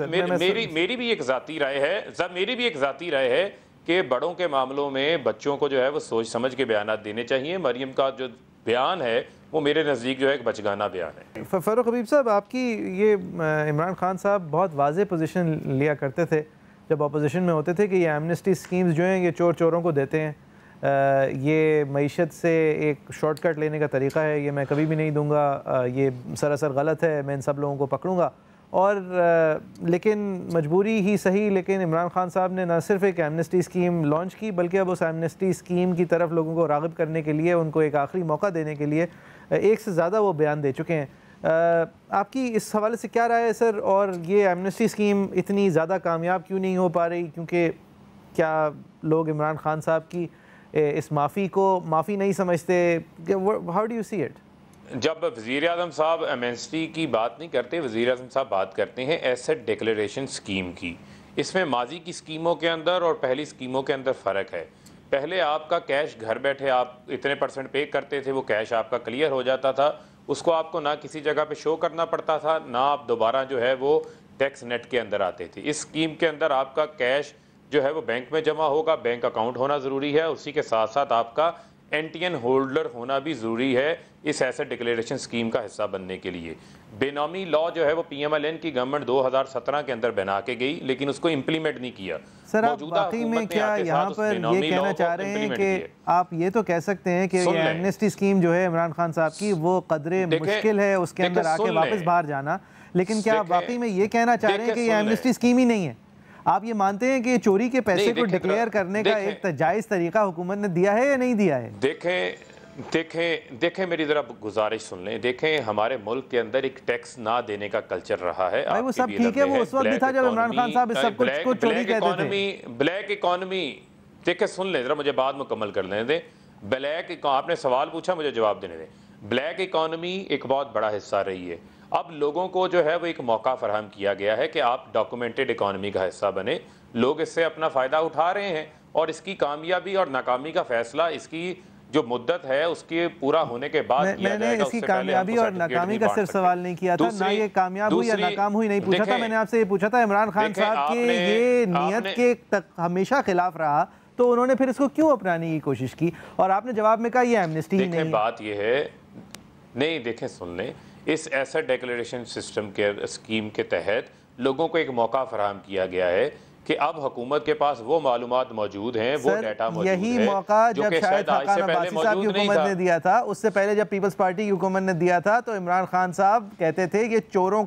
मेरी भी एक ज़ाती राय है कि बड़ों के मामलों में बच्चों को जो है वो सोच समझ के बयान देने चाहिए। मरियम का जो बयान है वो मेरे नज़दीक जो है एक बचगाना बयान है। फ़ारूक हबीब साहब, आपकी ये इमरान खान साहब बहुत वाज़ेह पोजीशन लिया करते थे जब अपोजिशन में होते थे कि ये एमनेस्टी स्कीम्स जो हैं ये चोरों को देते हैं, ये मईशत से एक शॉर्टकट लेने का तरीका है, ये मैं कभी भी नहीं दूंगा, ये सरासर गलत है, मैं इन सब लोगों को पकड़ूंगा। और लेकिन मजबूरी ही सही, लेकिन इमरान खान साहब ने न सिर्फ एक एमनेस्टी स्कीम लॉन्च की, बल्कि अब उस एमनेस्टी स्कीम की तरफ लोगों को राग़िब करने के लिए, उनको एक आखिरी मौका देने के लिए एक से ज़्यादा वो बयान दे चुके हैं। आपकी इस हवाले से क्या राय है सर? और ये एमनेस्टी स्कीम इतनी ज़्यादा कामयाब क्यों नहीं हो पा रही? क्योंकि क्या लोग इमरान खान साहब की इस माफ़ी को माफ़ी नहीं समझते? How do you see it? जब वज़ीर-ए-आज़म साहब एमनेस्टी की बात नहीं करते, वज़ीर-ए-आज़म साहब बात करते हैं एसेट डिक्लेरेशन स्कीम की। इसमें माजी की स्कीमों के अंदर और पहली स्कीमों के अंदर फ़र्क है। पहले आपका कैश घर बैठे आप इतने % पे करते थे, वो कैश आपका क्लियर हो जाता था, उसको आपको ना किसी जगह पे शो करना पड़ता था, ना आप दोबारा जो है वो टैक्स नेट के अंदर आते थे। इस स्कीम के अंदर आपका कैश जो है वो बैंक में जमा होगा, बैंक अकाउंट होना ज़रूरी है, उसी के साथ साथ आपका एनटीएन होल्डर होना भी ज़रूरी है इस एसेट डिक्लेरेशन स्कीम का हिस्सा बनने के लिए। बेनामी लॉ जो है वो PMLN की गवर्नमेंट 2017 के अंदर बना के गई, लेकिन उसको इम्प्लीमेंट नहीं किया। सर, आप वाकई में क्या यहाँ पर ये कहना चाह रहे हैं कि आप ये तो कह सकते हैं कि ये एमनेस्टी स्कीम जो है इमरान खान साहब की, वो कदरे मुश्किल है उसके अंदर आके वापस बाहर जाना, लेकिन क्या आप वाकई में ये कहना चाह रहे हैं कि ये एमनेस्टी स्कीम ही नहीं है? आप ये मानते हैं कि चोरी के पैसे को डिक्लेयर करने का एक जायज़ तरीका हुकूमत ने दिया है या नहीं दिया है? देखें मेरी जरा गुजारिश सुन लें। देखें, हमारे मुल्क के अंदर एक टैक्स ना देने का कल्चर रहा है। भाई वो सब ठीक है, वो उस वक्त भी था जब इमरान खान साहब इस सब कुछ को चोरी कहते थे। ब्लैक इकॉनमी, देखें सुन लें जरा, मुझे बात मुकम्मल कर लेने दें। ब्लैक, आपने सवाल पूछा, मुझे जवाब देने दें। ब्लैक इकॉनमी एक बहुत बड़ा हिस्सा रही है। अब लोगों को जो है वो एक मौका फराहम किया गया है कि आप डॉक्यूमेंटेड इकॉनमी का हिस्सा बने। लोग इससे अपना फ़ायदा उठा रहे हैं और इसकी कामयाबी और नाकामी का फैसला इसकी जो मुद्दत है उसके पूरा होने के बाद किया मैंने जाएगा। इसकी कामयाबी और नाकामी का सिर्फ सवाल नहीं किया था, ना ये कामयाब हुई या नाकाम हुई नहीं पूछा था। मैंने आपसे ये पूछा था इमरान खान साहब के ये नियत के तक हमेशा खिलाफ रहा तो उन्होंने फिर इसको क्यों अपनाने की कोशिश की, और आपने जवाब में कहा ये एमनेस्टी ही नहीं। बात ये है, नहीं देखें सुन लें, इस एसेट डिक्लेरेशन सिस्टम के स्कीम के तहत लोगों को एक मौका फराहम किया गया है कि अब हुकूमत के पास वो मालूमात मौजूद हैं, वो डाटा मौजूद है, यही मौका जब शायद हकान अब्बासी साहब की हुकूमत ने दिया था, उससे पहले जब पीपल्स पार्टी की हुकूमत ने दिया था तो इमरान खान साहब कहते थे कि चोरों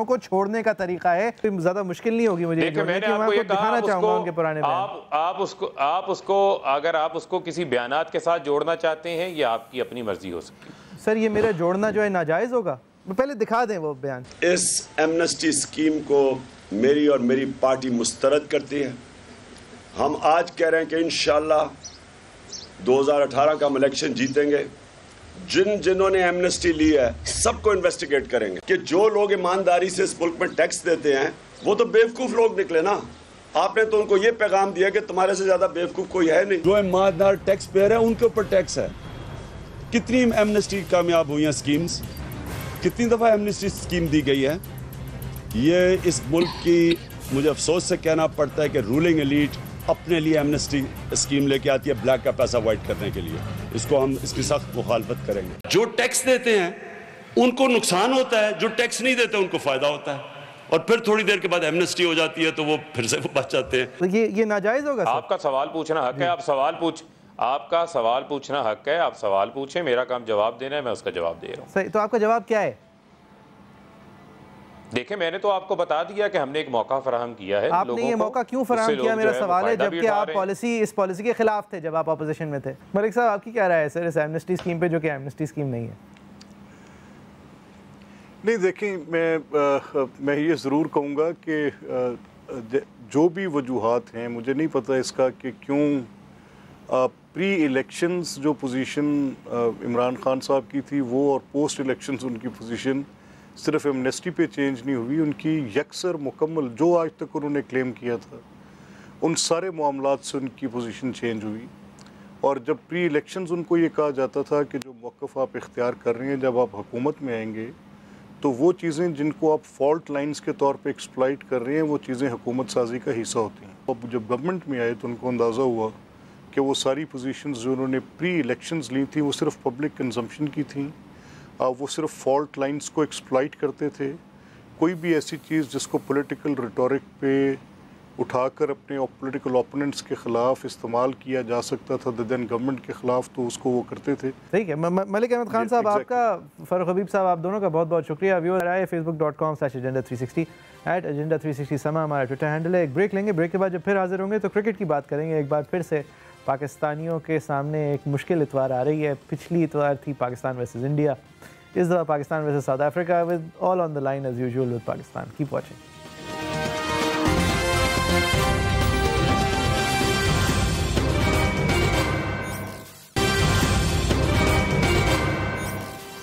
को छोड़ने का तरीका है। ज्यादा मुश्किल नहीं होगी मुझे दिखाना चाहूंगा उनके पुराने आप उसको अगर आप उसको किसी बयानात के साथ जोड़ना चाहते हैं ये आपकी अपनी मर्जी हो सकती है। सर ये मेरा जोड़ना जो है नाजायज होगा, पहले दिखा दें वो बयान। इस एमनेस्टी स्कीम को मेरी और मेरी पार्टी मुस्तरद करती है। हम आज कह रहे हैं कि इंशाअल्लाह 2018 का हम इलेक्शन जीतेंगे। जिन्होंने एमनेस्टी ली है सबको इन्वेस्टिगेट करेंगे कि जो लोग ईमानदारी से इस मुल्क में टैक्स देते हैं वो तो बेवकूफ़ लोग निकले ना। आपने तो उनको ये पैगाम दिया कि तुम्हारे से ज़्यादा बेवकूफ़ कोई है नहीं। जो ईमानदार टैक्स पेयर है उनके ऊपर टैक्स है। कितनी एमनेस्टी कामयाब हुई हैं स्कीम्स, कितनी दफ़ा एमनेस्टी स्कीम दी गई है। ये इस मुल्क की मुझे अफसोस से कहना पड़ता है कि रूलिंग एलीट अपने लिए एमनेस्टी स्कीम लेके आती है ब्लैक का पैसा वाइट करने के लिए। इसको हम इसकी सख्त मुखालफत करेंगे। जो टैक्स देते हैं उनको नुकसान होता है, जो टैक्स नहीं देते उनको फायदा होता है, और फिर थोड़ी देर के बाद एमनेस्टी हो जाती है तो वो फिर से बच जाते हैं। तो ये नाजायज होगा सर? आपका सवाल पूछना हक है, आपका सवाल पूछना हक है, आप सवाल पूछें, मेरा काम जवाब देना है, मैं उसका जवाब दे रहा हूँ। सही, तो आपका जवाब क्या है? देखें मैंने तो आपको बता दिया कि हमने एक मौका फराहम किया है। आपने ये मौका क्यों फराहम किया मेरा सवाल है, जबकि आप इस पॉलिसी के खिलाफ थे जब आप अपोजिशन में थे। मलिक साहब आपकी क्या राय है सर इस एमनेस्टी स्कीम पे, जो कि एमनेस्टी स्कीम नहीं है? नहीं देखें, मैं ये ज़रूर कहूँगा कि जो भी वजूहात हैं, मुझे नहीं पता इसका कि क्यों प्री इलेक्शंस जो पोजीशन इमरान खान साहब की थी वो और पोस्ट इलेक्शंस उनकी पोजीशन सिर्फ एमनेस्टी पे चेंज नहीं हुई, उनकी यकसर मुकम्मल जो आज तक उन्होंने क्लेम किया था उन सारे मामलात से उनकी पोजीशन चेंज हुई। और जब प्री इलेक्शंस उनको ये कहा जाता था कि जो मौक़िफ़ आप इख्तियार कर रहे हैं जब आप हुकूमत में आएंगे तो वो चीज़ें जिनको आप फॉल्ट लाइंस के तौर पे एक्सप्लॉइट कर रहे हैं वो चीज़ें हुकूमत साजी का हिस्सा होती हैं। अब जब गवर्नमेंट में आए तो उनको अंदाज़ा हुआ कि वो सारी पोजीशंस जो उन्होंने प्री इलेक्शंस ली थी वो सिर्फ पब्लिक कंजम्पशन की थी, वो सिर्फ फॉल्ट लाइंस को एक्सप्लॉइट करते थे। कोई भी ऐसी चीज़ जिसको पॉलिटिकल रिटोरिक पे उठाकर अपने पॉलिटिकल ओपोनेंट्स के ख़िलाफ़ इस्तेमाल किया जा सकता था देन गवर्नमेंट के ख़िलाफ़, तो उसको वो करते थे। ठीक है, मलिक अहमद खान साहब आपका, फ़ारूक हबीब साहब, आप दोनों का बहुत बहुत शुक्रिया। व्यूअर आए facebook.com/agenda360 @agenda360 समा हमारा ट्विटर हैंडल है। एक ब्रेक लेंगे, ब्रेक के बाद जब फिर हाजिर होंगे तो क्रिकेट की बात करेंगे। एक बार फिर से पाकिस्तानियों के सामने एक मुश्किल इतवार आ रही है। पिछली इतवार थी पाकिस्तान वर्सेस इंडिया, इस दफ़ा Pakistan versus South Africa, with all on the line as usual with Pakistan. Keep watching.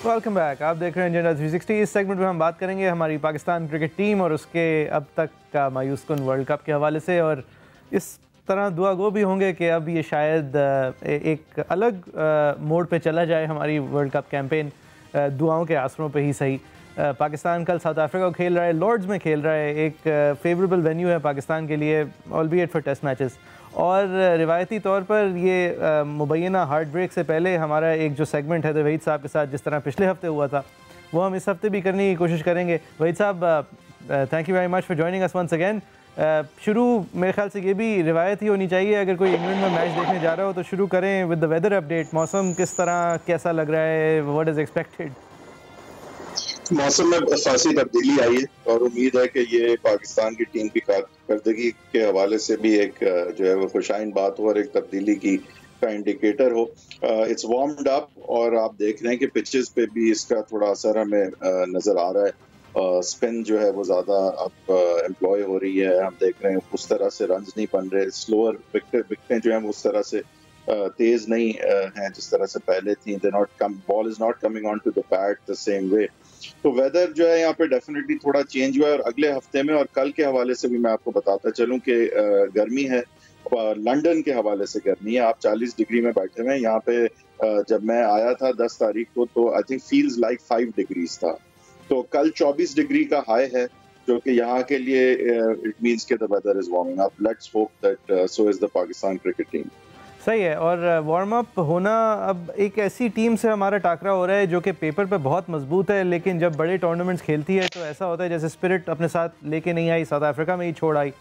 Welcome back, आप देख रहे हैं एजेंडा 360। इस सेगमेंट में हम बात करेंगे हमारी पाकिस्तान क्रिकेट टीम और उसके अब तक का मायूस कुन वर्ल्ड कप के हवाले से, और इस तरह दुआ गो भी होंगे कि अब ये शायद एक अलग मोड पे चला जाए हमारी वर्ल्ड कप कैंपेन, दुआओं के आसरों पे ही सही। पाकिस्तान कल साउथ अफ्रीका को खेल रहा है, लॉर्ड्स में खेल रहा है, एक फेवरेबल वेन्यू है पाकिस्तान के लिए, ऑलबीएट फॉर टेस्ट मैचेस। और रिवायती तौर पर ये मुबैना हार्ट ब्रेक से पहले हमारा एक जो सेगमेंट है तो वहीद साहब के साथ जिस तरह पिछले हफ्ते हुआ था वो हम इस हफ्ते भी करने की कोशिश करेंगे। वहीद साहब, thank you very much for joining us once again. शुरू मेरे ख्याल से ये भी रिवायत ही होनी चाहिए, अगर कोई इंग्लैंड में मैच देखने जा रहा हो तो शुरू करें विद द वेदर अपडेट। मौसम किस तरह, कैसा लग रहा है, व्हाट इज़ एक्सपेक्टेड? मौसम में खासी तब्दीली आई है और उम्मीद है कि ये पाकिस्तान की टीम की कारकर्दगी के हवाले से भी एक जो है वो खुशाइन बात हो और एक तब्दीली का इंडिकेटर हो। इट्स वार्म्ड अप और आप देख रहे हैं कि पिचेस पे भी इसका थोड़ा असर हमें नजर आ रहा है। स्पिन जो है वो ज़्यादा अब एम्प्लॉय हो रही है, हम देख रहे हैं उस तरह से रन्स नहीं बन रहे, स्लोअर विकेटें जो हैं उस तरह से तेज नहीं हैं जिस तरह से पहले थी। Ball is not coming on to the bat the same way. तो वेदर जो है यहाँ पे डेफिनेटली थोड़ा चेंज हुआ है और अगले हफ्ते में और कल के हवाले से भी मैं आपको बताता चलूं कि गर्मी है लंदन के हवाले से करनी है। आप 40 डिग्री में बैठे हुए हैं यहाँ पे। जब मैं आया था 10 तारीख को तो I think feels like 5 degrees था। तो कल 24 डिग्री का हाई है, जो कि यहाँ के लिए इट मींस के the weather is warming up. Let's hope that so is the Pakistan cricket team. सही है। और वार्म अप होना, अब एक ऐसी टीम से हमारा टाकरा हो रहा है जो कि पेपर पे बहुत मजबूत है, लेकिन जब बड़े टूर्नामेंट्स खेलती है तो ऐसा होता है जैसे स्पिरिट अपने साथ लेके नहीं आई, साउथ अफ्रीका में ही छोड़ आई।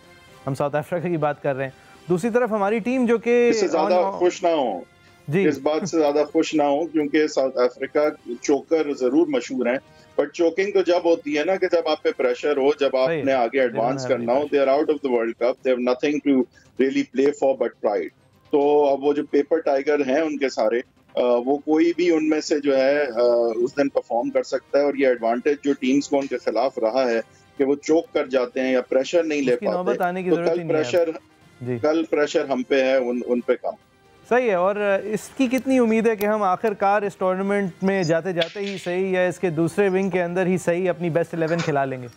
हम साउथ अफ्रीका की बात कर रहे हैं। दूसरी तरफ हमारी टीम जो कि इससे ज्यादा खुश ना हो जी, इस बात से ज्यादा खुश ना हो, क्योंकि साउथ अफ्रीका चोकर जरूर मशहूर हैं, बट चोकिंग तो जब होती है ना कि जब आप पे प्रेशर हो, जब आपने आगे एडवांस करना हो। They are out of the world cup, they have nothing to really play for but pride. तो अब वो जो पेपर टाइगर हैं उनके सारे, वो कोई भी उनमें से जो है उस दिन परफॉर्म कर सकता है। और ये एडवांटेज जो टीम्स को उनके खिलाफ रहा है कि वो चोक कर जाते हैं या प्रेशर नहीं ले पाते, तो कल प्रेशर हम पे है, उन पे कम। सही है। और इसकी कितनी उम्मीद है कि हम आखिरकार इस टूर्नामेंट में जाते जाते ही सही या इसके दूसरे विंग के अंदर ही सही अपनी बेस्ट 11 खिला लेंगे?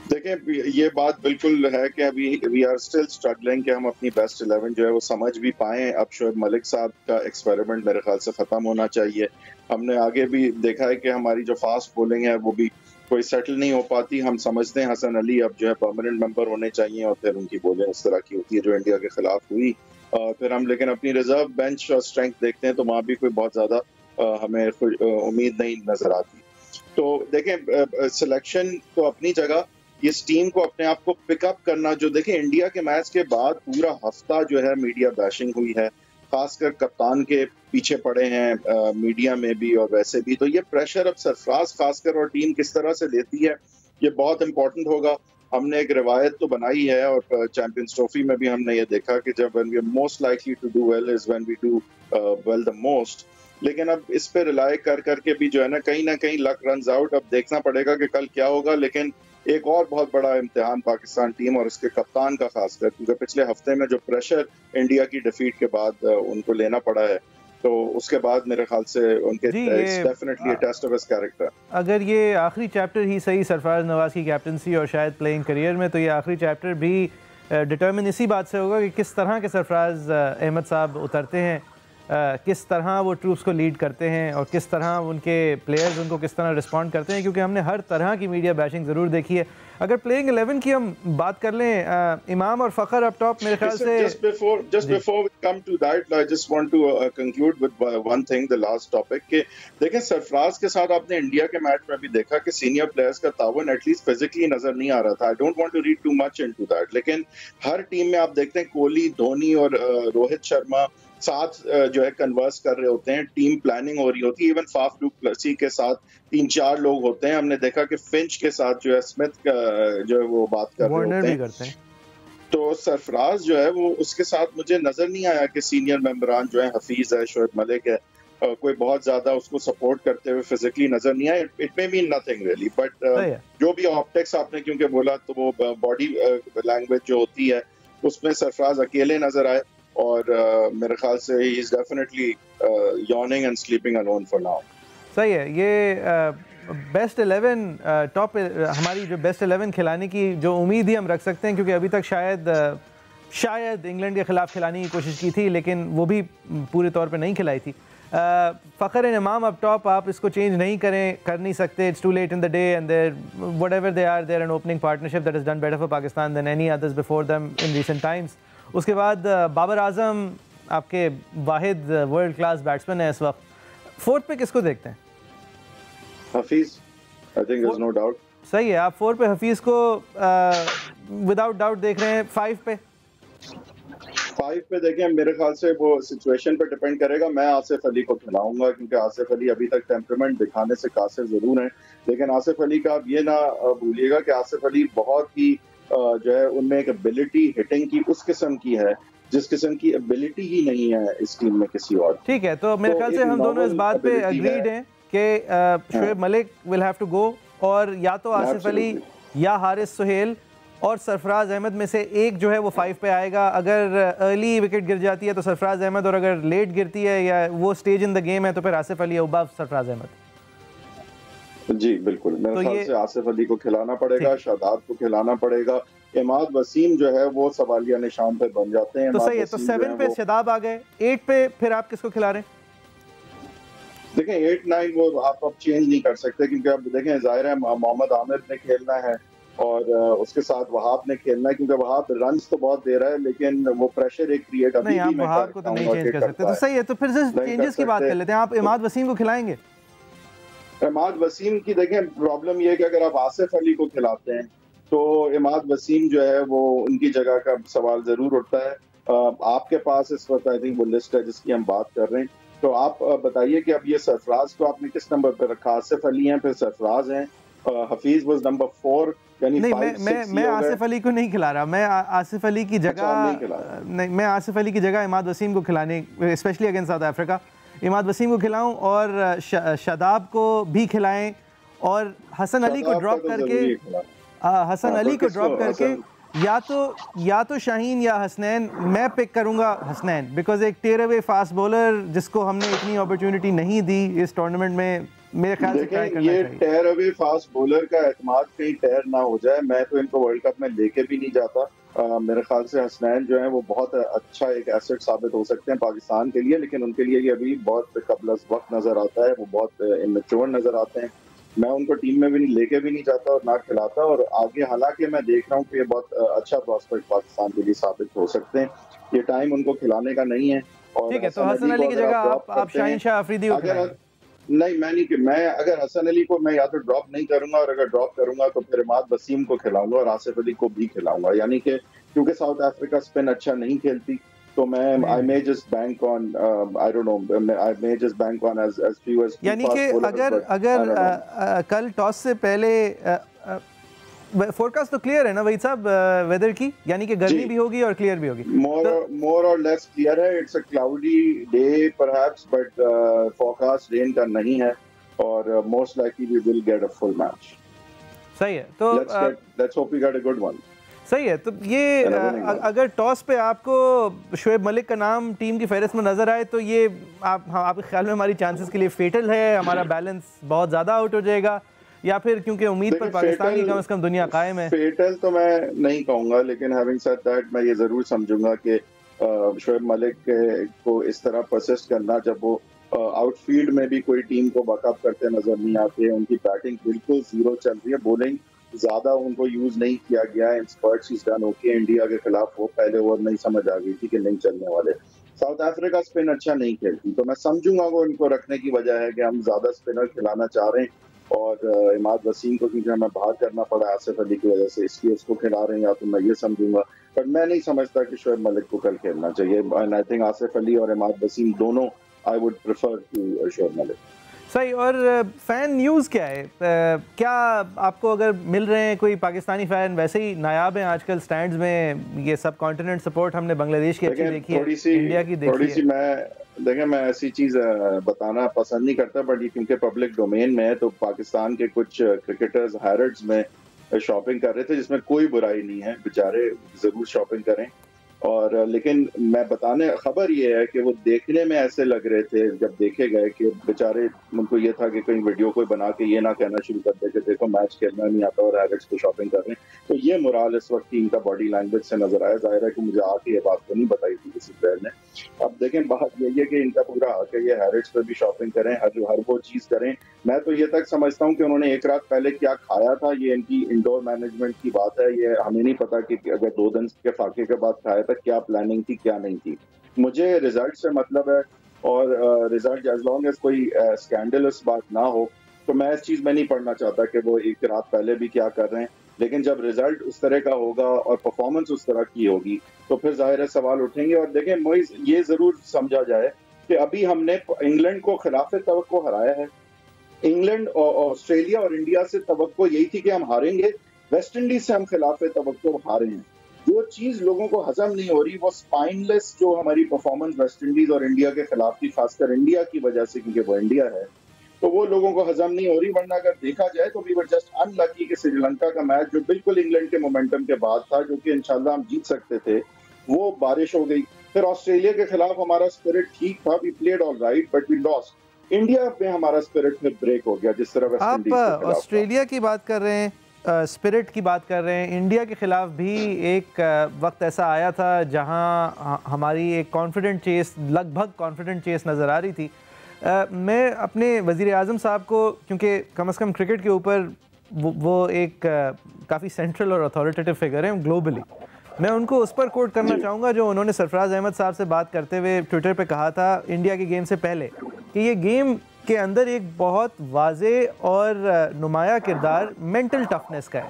देखें, ये बात बिल्कुल है कि अभी वी आर स्टिल स्ट्रगलिंग कि हम अपनी बेस्ट 11 जो है वो समझ भी पाएं। अब शोएब मलिक साहब का एक्सपेरिमेंट मेरे ख्याल से खत्म होना चाहिए। हमने आगे भी देखा है कि हमारी जो फास्ट बॉलिंग है वो भी कोई सेटल नहीं हो पाती। हम समझते हैं हसन अली अब जो है परमानेंट मेंबर होने चाहिए, और फिर उनकी बॉलिंग उस तरह की होती है जो इंडिया के खिलाफ हुई। फिर हम लेकिन अपनी रिजर्व बेंच और स्ट्रेंथ देखते हैं तो वहाँ भी कोई बहुत ज्यादा हमें उम्मीद नहीं नजर आती। तो देखें, सिलेक्शन तो अपनी जगह, इस टीम को अपने आप को पिकअप करना, जो देखें इंडिया के मैच के बाद पूरा हफ्ता जो है मीडिया बैशिंग हुई है, खासकर कप्तान के पीछे पड़े हैं मीडिया में भी और वैसे भी। तो ये प्रेशर अब सरफराज खासकर और टीम किस तरह से लेती है, ये बहुत इंपॉर्टेंट होगा। हमने एक रिवायत तो बनाई है और चैंपियंस ट्रॉफी में भी हमने ये देखा कि जब when we are most likely to do well is when we do well the most. लेकिन अब इस पे रिलाय कर करके भी जो है ना कहीं लक रन्स आउट। अब देखना पड़ेगा कि कल क्या होगा। लेकिन एक और बहुत बड़ा इम्तिहान पाकिस्तान टीम और उसके कप्तान का खासकर, क्योंकि पिछले हफ्ते में जो प्रेशर इंडिया की डिफीट के बाद उनको लेना पड़ा है, तो उसके बाद मेरे ख्याल से उनके definitely test of his character. अगर ये आखिरी चैप्टर ही सही सरफराज नवाज की कैप्टनसी और शायद प्लेइंग करियर में, तो ये आखिरी चैप्टर भी डिटर्मिन इसी बात से होगा कि किस तरह के सरफराज अहमद साहब उतरते हैं, किस तरह वो ट्रूप्स को लीड करते हैं और किस तरह उनके प्लेयर्स उनको किस तरह रिस्पॉन्ड करते हैं। क्योंकि हमने हर तरह की मीडिया बैशिंग ज़रूर देखी है। अगर प्लेइंग 11 की हम बात कर लें, इमाम और फ़खर अप टॉप मेरे ख्याल से। just before we come to that, I just want to conclude with one thing, the last topic, कि देखें सरफराज के साथ आपने इंडिया के मैच में भी देखा कि सीनियर प्लेयर्स का तावन एटलीस्ट फिजिकली नजर नहीं आ रहा था। I don't want to read too much into that, लेकिन हर टीम में आप देखते हैं कोहली, धोनी और रोहित शर्मा साथ जो है कन्वर्स कर रहे होते हैं, टीम प्लानिंग हो रही होती है। इवन फाफ डू प्लेसी के साथ 3-4 लोग होते हैं। हमने देखा कि फिंच के साथ जो है स्मिथ जो है वो बात कर रहे होते हैं। तो सरफराज जो है वो उसके साथ मुझे नजर नहीं आया कि सीनियर मेंबरान जो है हफीज है, शोएब मलिक है, कोई बहुत ज्यादा उसको सपोर्ट करते हुए फिजिकली नजर नहीं आया। It may mean nothing really, but जो भी ऑप्टिक्स आपने क्योंकि बोला, तो वो बॉडी लैंग्वेज जो होती है उसमें सरफराज अकेले नजर आए। और मेरे ख्याल से he is definitely yawning and sleeping alone for now. सही है। ये बेस्ट 11 टॉप हमारी जो बेस्ट 11 खिलाने की जो उम्मीद ही हम रख सकते हैं, क्योंकि अभी तक शायद इंग्लैंड के खिलाफ खिलाने की कोशिश की थी, लेकिन वो भी पूरे तौर पे नहीं खिलाई थी। Fakhar and Imam up top, आप इसको चेंज नहीं कर नहीं सकते। It's too late in the day and there whatever they are there an opening partnership that is done better for Pakistan than any others before them in recent times. उसके बाद बाबर आजम आपके वाहिद world class batsman है इस वक्त। Fourth पे किसको देखते हैं? Hafeez, I think there is no doubt. सही है, आप 4 पे हफीज को विदाउट डाउट देख रहे हैं। 5 पे देखें, मेरे ख्याल से वो सिचुएशन पे डिपेंड करेगा। मैं आसिफ अली को खिलाऊंगा, क्योंकि आसिफ अली अभी तक टेम्परामेंट दिखाने से कासिर जरूर हैं, लेकिन आसिफ अली का आप ये ना भूलिएगा कि आसिफ अली बहुत ही जो है उनमें एक एबिलिटी हिटिंग की उस किस्म की है जिस किस्म की एबिलिटी ही नहीं है इस टीम में किसी और। ठीक है, तो मेरे ख्याल से हम दोनों इस बात पे अग्रीड हैं कि Shoaib Malik will have to go, और या तो आसिफ अली या हारिस सुहेल और सरफराज अहमद में से एक जो है वो 5 पे आएगा। अगर अर्ली विकेट गिर जाती है तो सरफराज अहमद, और अगर लेट गिरती है या वो स्टेज इन द गेम है तो फिर आसिफ अली अब्व सरफराज अहमद। जी बिल्कुल, मेरे ख्याल से आसिफ अली को खिलाना पड़ेगा, शादाब को खिलाना पड़ेगा, इमाद वसीम जो है वो सवालिया निशान पे बन जाते हैं। तो सही है, तो 7 पे शादाब आ गए, 8 पे फिर आप किसको खिला रहे हैं? देखें 8-9 वो आप अब चेंज नहीं कर सकते, क्योंकि अब देखें जाहिर है मोहम्मद आमिर ने खेलना है और उसके साथ वहाब ने खेलना है, क्योंकि वहाब रन्स तो बहुत दे रहा है लेकिन वो प्रेशर एक क्रिएट अभी नहीं, आप वहाब को तो नहीं चेंज कर सकते। तो सही है, तो फिर से चेंजेस की बात कर लेते हैं। आप इमाद वसीम को खिलाएंगे? इमाद वसीम की देखें प्रॉब्लम ये है कि अगर आप आसिफ अली को खिलाते हैं तो इमाद वसीम जो है वो उनकी जगह का सवाल जरूर उठता है। आपके पास इस वक्त आई थिंक वो लिस्ट है जिसकी हम बात कर रहे हैं, तो आप बताइए कि अब ये सरफराज को आपने किस नंबर पे रखा? आसिफ अली हैं, फिर सरफराज हैं, हफीज वाज नंबर 4, यानी नहीं, मैं आसिफ अली को नहीं खिला रहा। मैं आसिफ अली की जगह नहीं, मैं आसिफ अली की जगह इमाद वसीम को खिलाने, specially against South Africa, Imad Wasim को खिलाऊं और शादाब को भी खिलाएं और हसन अली को ड्रॉप करके हसन अली को ड्रॉप करके या तो शाहीन या हसनैन। मैं पिक करूंगा हसनैन, बिकॉज एक टेयर अवे फास्ट बॉलर जिसको हमने इतनी अपॉर्चुनिटी नहीं दी इस टूर्नामेंट में, मेरे ख्याल से ट्राई करना चाहिए। टेयर अवे फास्ट बॉलर का एतमाद कहीं टेयर ना हो जाए। मैं तो इनको वर्ल्ड कप में लेके भी नहीं जाता। मेरे ख्याल से हसनैन जो है वो बहुत अच्छा एक एसेट साबित हो सकते हैं पाकिस्तान के लिए, लेकिन उनके लिए ये अभी बहुत कबल वक्त नजर आता है, वो बहुत इमेच्योर नजर आते हैं। मैं उनको टीम में भी नहीं लेके भी नहीं जाता और ना खिलाता। और आगे हालांकि मैं देख रहा हूँ कि ये बहुत अच्छा प्रॉस्पेक्ट पाकिस्तान के लिए साबित हो सकते हैं। ये टाइम उनको खिलाने का नहीं है। और ठीक है, तो हसन अली की जगह आप शाहीन शाह अफरीदी को खिलाएंगे? नहीं, मैं अगर हसन अली को मैं या तो ड्रॉप नहीं करूंगा, और अगर ड्रॉप करूंगा तो फिर इमाद वसीम को खिलाऊंगा और आसिफ अली को भी खिलाऊंगा। यानी कि क्योंकि साउथ अफ्रीका स्पिन अच्छा नहीं खेलती, तो मैं I may just bank on I don't know, I may just bank on as few as. यानी कि अगर कल टॉस से पहले फोरकास्ट तो क्लियर है ना वही साहब वेदर की, यानी कि गर्मी भी होगी और क्लियर भी होगी? मोर और लेस क्लियर है। It's a cloudy day perhaps, but forecast rain का नहीं है और most likely we will get a full match. सही है, तो let's hope we get a good one. सही है, तो ये अगर टॉस पे आपको शोएब मलिक का नाम टीम की फहरिस्त में नजर आए तो ये आपके ख्याल में हमारी चांसेस के लिए फेटल है? हमारा बैलेंस बहुत ज़्यादा आउट हो जाएगा, या फिर क्योंकि उम्मीद पर पाकिस्तान की कम से कम दुनिया कायम है? फेटल तो मैं नहीं कहूँगा, लेकिन हैविंग सेड दैट मैं ये ज़रूर समझूंगा कि शोएब मलिक को इस तरह परसिस्ट करना, जब वो आउटफील्ड में भी कोई टीम को बैकअप करते नजर नहीं आते, उनकी बैटिंग बिल्कुल जीरो चल रही है, बॉलिंग ज्यादा उनको यूज नहीं किया गया है। Sprouts is done okay. India के खिलाफ वो पहले ओवर नहीं समझ आ गई थी कि नहीं चलने वाले। साउथ अफ्रीका स्पिन अच्छा नहीं खेलती, तो मैं समझूंगा वो इनको रखने की वजह है कि हम ज्यादा स्पिनर खिलाना चाह रहे हैं और इमाद वसीम को क्योंकि हमें बाहर करना पड़ा आसिफ अली की वजह से, इसलिए उसको खिला रहे हैं, या तो मैं ये समझूंगा। पर मैं नहीं समझता कि शोएब मलिक को कल खेलना चाहिए। And I think Asif Ali और इमाद वसीम दोनों I would prefer to Shoaib Malik. सही। और फ़ैन न्यूज़ क्या है? क्या आपको अगर मिल रहे हैं कोई पाकिस्तानी फ़ैन वैसे ही नायाब हैं आजकल स्टैंड्स में? ये सब कॉन्टिनेंट सपोर्ट हमने बांग्लादेश की अच्छी देखी है, इंडिया की देखी है। मैं ऐसी चीज़ बताना पसंद नहीं करता, बट ये क्योंकि पब्लिक डोमेन में है, तो पाकिस्तान के कुछ क्रिकेटर्स हैरड्स में शॉपिंग कर रहे थे, जिसमें कोई बुराई नहीं है, बेचारे ज़रूर शॉपिंग करें। और लेकिन मैं बताने खबर ये है कि वो देखने में ऐसे लग रहे थे जब देखे गए कि बेचारे, उनको ये था कि कहीं वीडियो कोई बना के ये ना कहना शुरू कर दे कि देखो मैच खेलना नहीं आता और हैरिट्स को शॉपिंग कर रहे हैं। तो ये मोराल इस वक्त टीम का बॉडी लैंग्वेज से नजर आया। जाहिर है कि मुझे आके ये बात तो नहीं बताई थी किसी प्लेयर ने। अब देखें, बात यही है कि इनका पूरा हक है ये हैरिट्स पर भी शॉपिंग करें, हर वो चीज करें। मैं तो ये तक समझता हूँ कि उन्होंने एक रात पहले क्या खाया था, ये इनकी इंडोर मैनेजमेंट की बात है। ये हमें नहीं पता कि अगर 2 दिन के फाके के बाद खाया था, क्या प्लानिंग थी क्या नहीं थी। मुझे रिजल्ट से मतलब है, और रिजल्ट एज लॉन्ग एज कोई स्कैंडलस बात ना हो, तो मैं इस चीज में नहीं पढ़ना चाहता कि वो एक रात पहले भी क्या कर रहे हैं। लेकिन जब रिजल्ट उस तरह का होगा और परफॉर्मेंस उस तरह की होगी, तो फिर जाहिर है सवाल उठेंगे। और देखें, मोइज ये जरूर समझा जाए कि अभी हमने इंग्लैंड को खिलाफ तवक्को हराया है। इंग्लैंड और ऑस्ट्रेलिया और इंडिया से तवक्को यही थी कि हम हारेंगे, वेस्ट इंडीज से हम खिलाफ तवक्को हारे हैं। जो चीज लोगों को हजम नहीं हो रही, वो स्पाइनलेस जो हमारी परफॉर्मेंस वेस्ट इंडीज और इंडिया के खिलाफ थी, खासकर इंडिया की वजह से, क्योंकि वो इंडिया है, तो वो लोगों को हजम नहीं हो रही। वरना अगर देखा जाए तो वी वर जस्ट अनलकी कि श्रीलंका का मैच जो बिल्कुल इंग्लैंड के मोमेंटम के बाद था, जो कि इंशाल्लाह हम जीत सकते थे, वो बारिश हो गई। फिर ऑस्ट्रेलिया के खिलाफ हमारा स्पिरिट ठीक था, we played all right but we lost. India पे हमारा स्पिरिट में ब्रेक हो गया, जिस तरह वेस्ट इंडीज आप ऑस्ट्रेलिया की बात कर रहे हैं, स्पिरिट की बात कर रहे हैं, इंडिया के ख़िलाफ़ भी एक वक्त ऐसा आया था जहां हमारी एक कॉन्फिडेंट चेस, लगभग कॉन्फिडेंट चेस नज़र आ रही थी। मैं अपने वज़ीर आज़म साहब को, क्योंकि कम से कम क्रिकेट के ऊपर वो एक काफ़ी सेंट्रल और अथॉरिटेटिव फिगर हैं ग्लोबली, मैं उनको उस पर कोट करना चाहूँगा जो उन्होंने सरफराज अहमद साहब से बात करते हुए ट्विटर पे कहा था इंडिया के गेम से पहले कि ये गेम के अंदर एक बहुत वाज़े और नुमाया किरदार मेंटल टफनेस का है,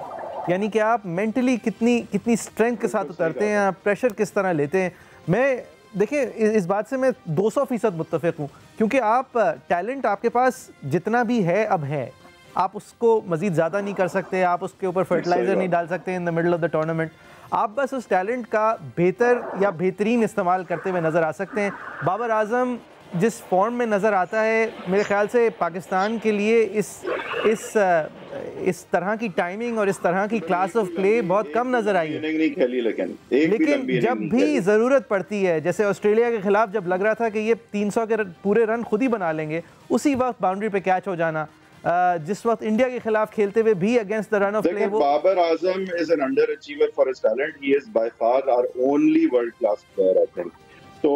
यानी कि आप मेंटली कितनी स्ट्रेंथ के साथ उतरते हैं, आप प्रेशर किस तरह लेते हैं। मैं देखिए इस बात से मैं 200% मुत्तफ़िक़ हूँ, क्योंकि आप टैलेंट आपके पास जितना भी है अब है, आप उसको मज़ीद ज़्यादा नहीं कर सकते, आप उसके ऊपर फर्टिलाइज़र नहीं डाल सकते in the middle of the tournament. आप बस उस टैलेंट का बेहतर या बेहतरीन इस्तेमाल करते हुए नज़र आ सकते हैं। बाबर आज़म जिस फॉर्म में नज़र आता है, मेरे ख्याल से पाकिस्तान के लिए इस तरह की टाइमिंग और इस तरह की क्लास ऑफ प्ले बहुत कम नज़र आई है। लेकिन जब भी ज़रूरत पड़ती है, जैसे ऑस्ट्रेलिया के ख़िलाफ़ जब लग रहा था कि ये 300 के पूरे रन खुद ही बना लेंगे, उसी वक्त बाउंड्री पे कैच हो जाना, जिस वक्त इंडिया के खिलाफ खेलते हुए भी against the run of play, Babar Azam is an underachiever for his talent, he is by far our only world class player I think. तो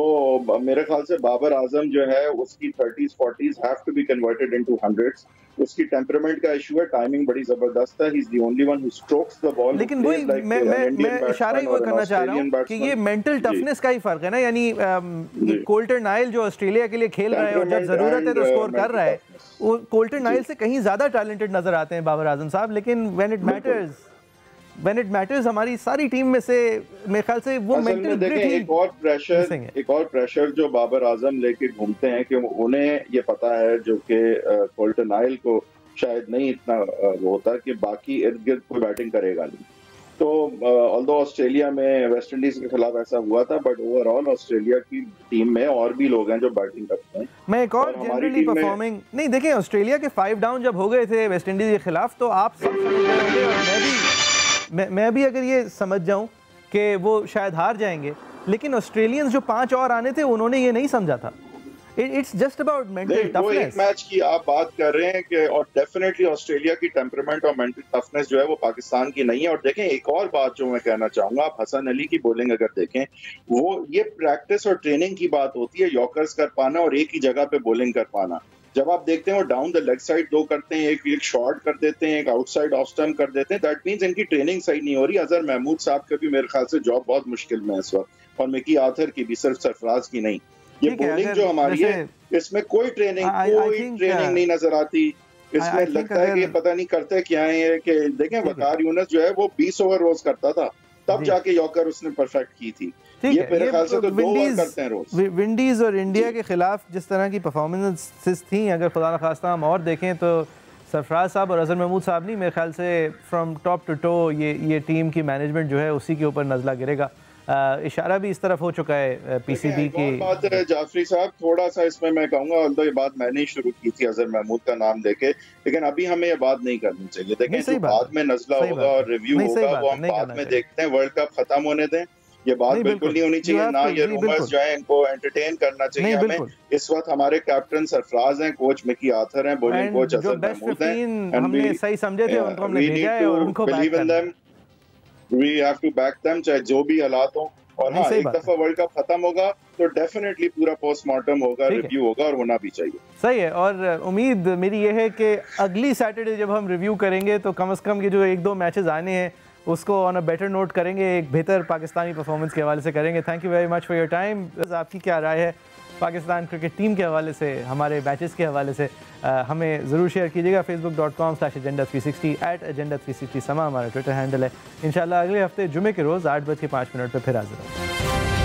मेरे ख्याल से बाबर आजम जो है उसकी 30s 40s have to be converted into 100s। उसकी temperament का issue है, टाइमिंग बड़ी जबरदस्त है, he is the only one who strokes the ball. लेकिन वही मैं इशारा ही वो करना चाह रहा हूं कि ये मेंटल टफनेस का ही फर्क है ना, यानी कोल्टर नाइल जो ऑस्ट्रेलिया के लिए खेल रहा है और जब जरूरत है तो स्कोर कर रहा है, वो कोल्टर नाइल से कहीं ज्यादा टैलेंटेड नजर आते हैं बाबर आजम साहब। लेकिन व्हेन इट मैटर्स हमारी सारी टीम में से मेरे ख्याल से वो मेंटल ग्रिट ही एक और प्रेशर जो बाबर आजम लेके घूमते हैं कि उन्हें ये पता है, जो कि कोल्टर नाइल को शायद नहीं इतना वो होता कि बाकी इर्द गिर्द कोई बैटिंग करेगा नहीं। तो ऑल्दो ऑस्ट्रेलिया में वेस्ट इंडीज के खिलाफ ऐसा हुआ था, बट ओवरऑल ऑस्ट्रेलिया की टीम में और भी लोग हैं जो बैटिंग करते हैं। मैं एक और जनरली परफॉर्मिंग नहीं, देखिए ऑस्ट्रेलिया के 5 डाउन जब हो गए थे वेस्ट इंडीज के खिलाफ, तो आप सब मैं भी अगर ये समझ जाऊं कि वो शायद हार जाएंगे, लेकिन ऑस्ट्रेलियंस जो 5 और आने थे उन्होंने ये नहीं समझा था। It's just about mental toughness. वो एक मैच की आप बात कर रहे हैं कि, और डेफिनेटली ऑस्ट्रेलिया की टेम्परामेंट और मेंटल टफनेस जो है वो पाकिस्तान की नहीं है। और देखें एक और बात जो मैं कहना चाहूंगा, आप हसन अली की बॉलिंग अगर देखें, वो ये प्रैक्टिस और ट्रेनिंग की बात होती है, यॉर्कर्स कर पाना और एक ही जगह पे बॉलिंग कर पाना। जब आप देखते हैं वो डाउन द लेग साइड 2 करते हैं, एक शॉर्ट कर देते हैं, एक आउटसाइड ऑफ स्टंप कर देते हैं, दैट मींस इनकी ट्रेनिंग सही नहीं हो रही। अजहर महमूद साहब का भी मेरे ख्याल से जॉब बहुत मुश्किल में है इस वक्त, और मिकी आथर की भी, सिर्फ सरफराज की नहीं। ये बॉलिंग जो हमारी है इसमें कोई ट्रेनिंग नहीं नजर आती। इसमें लगता है कि पता नहीं करते क्या है कि देखें वकार यूनुस जो है वो 20 ओवर रोज करता था, तब जाके यॉर्कर उसने परफेक्ट की थी। ये मेरे ख्याल से तो 2 ओवर करते हैं रोज। विंडीज और इंडिया के खिलाफ जिस तरह की परफॉर्मेंसेस थी, अगर खुदा न खास्ता हम और देखें तो सरफराज साहब और अजहर महमूद साहब नहीं, मेरे ख्याल से फ्रॉम टॉप टू टो ये टीम की मैनेजमेंट जो है उसी के ऊपर नज़ला गिरेगा। इशारा भी इस तरफ हो चुका है पीसीबी की बात है। जाफरी साहब थोड़ा सा इसमें मैं कहूंगा, ऑल्दो ये बात मैंने ही शुरू की थी अजहर महमूद का नाम लेके, लेकिन अभी हमें ये बात नहीं करनी चाहिए। देखें जो बाद में नज़ला होगा और रिव्यू होगा वो हम बाद में देखते हैं, वर्ल्ड कप खत्म होने दें, ये बात बिल्कुल नहीं होनी चाहिए, ना ये रूमर्स जो है इनको एंटरटेन करना चाहिए हमें। इस वक्त हमारे कैप्टन सरफराज हैं, कोच मिकी आथर हैं, बॉलिंग कोच अजहर महमूद हैं, हमने सही समझे थे उनको हमने भेजा है और उनको बैक करना है। We have to back them चाहे जो भी हालात हो। और हाँ, एक दफा वर्ल्ड कप खत्म होगा तो डेफिनेटली पूरा पोस्टमार्टम होगा, रिव्यू होगा, और होना भी चाहिए। सही है, और उम्मीद मेरी ये है कि अगली सैटरडे जब हम रिव्यू करेंगे तो कम से कम ये जो 1-2 मैचेस आने हैं उसको ऑन अ बेटर नोट करेंगे, एक बेहतर पाकिस्तानी परफॉर्मेंस के हवाले से करेंगे। Thank you very much for your time. आपकी क्या राय है पाकिस्तान क्रिकेट टीम के हवाले से, हमारे मैचेस के हवाले से? हमें ज़रूर शेयर कीजिएगा। facebook.com/agenda360 @agenda360 समा हमारा ट्विटर हैंडल है। इंशाल्लाह अगले हफ्ते जुमे के रोज़ 8:05 पर फिर हाजिर होंगे।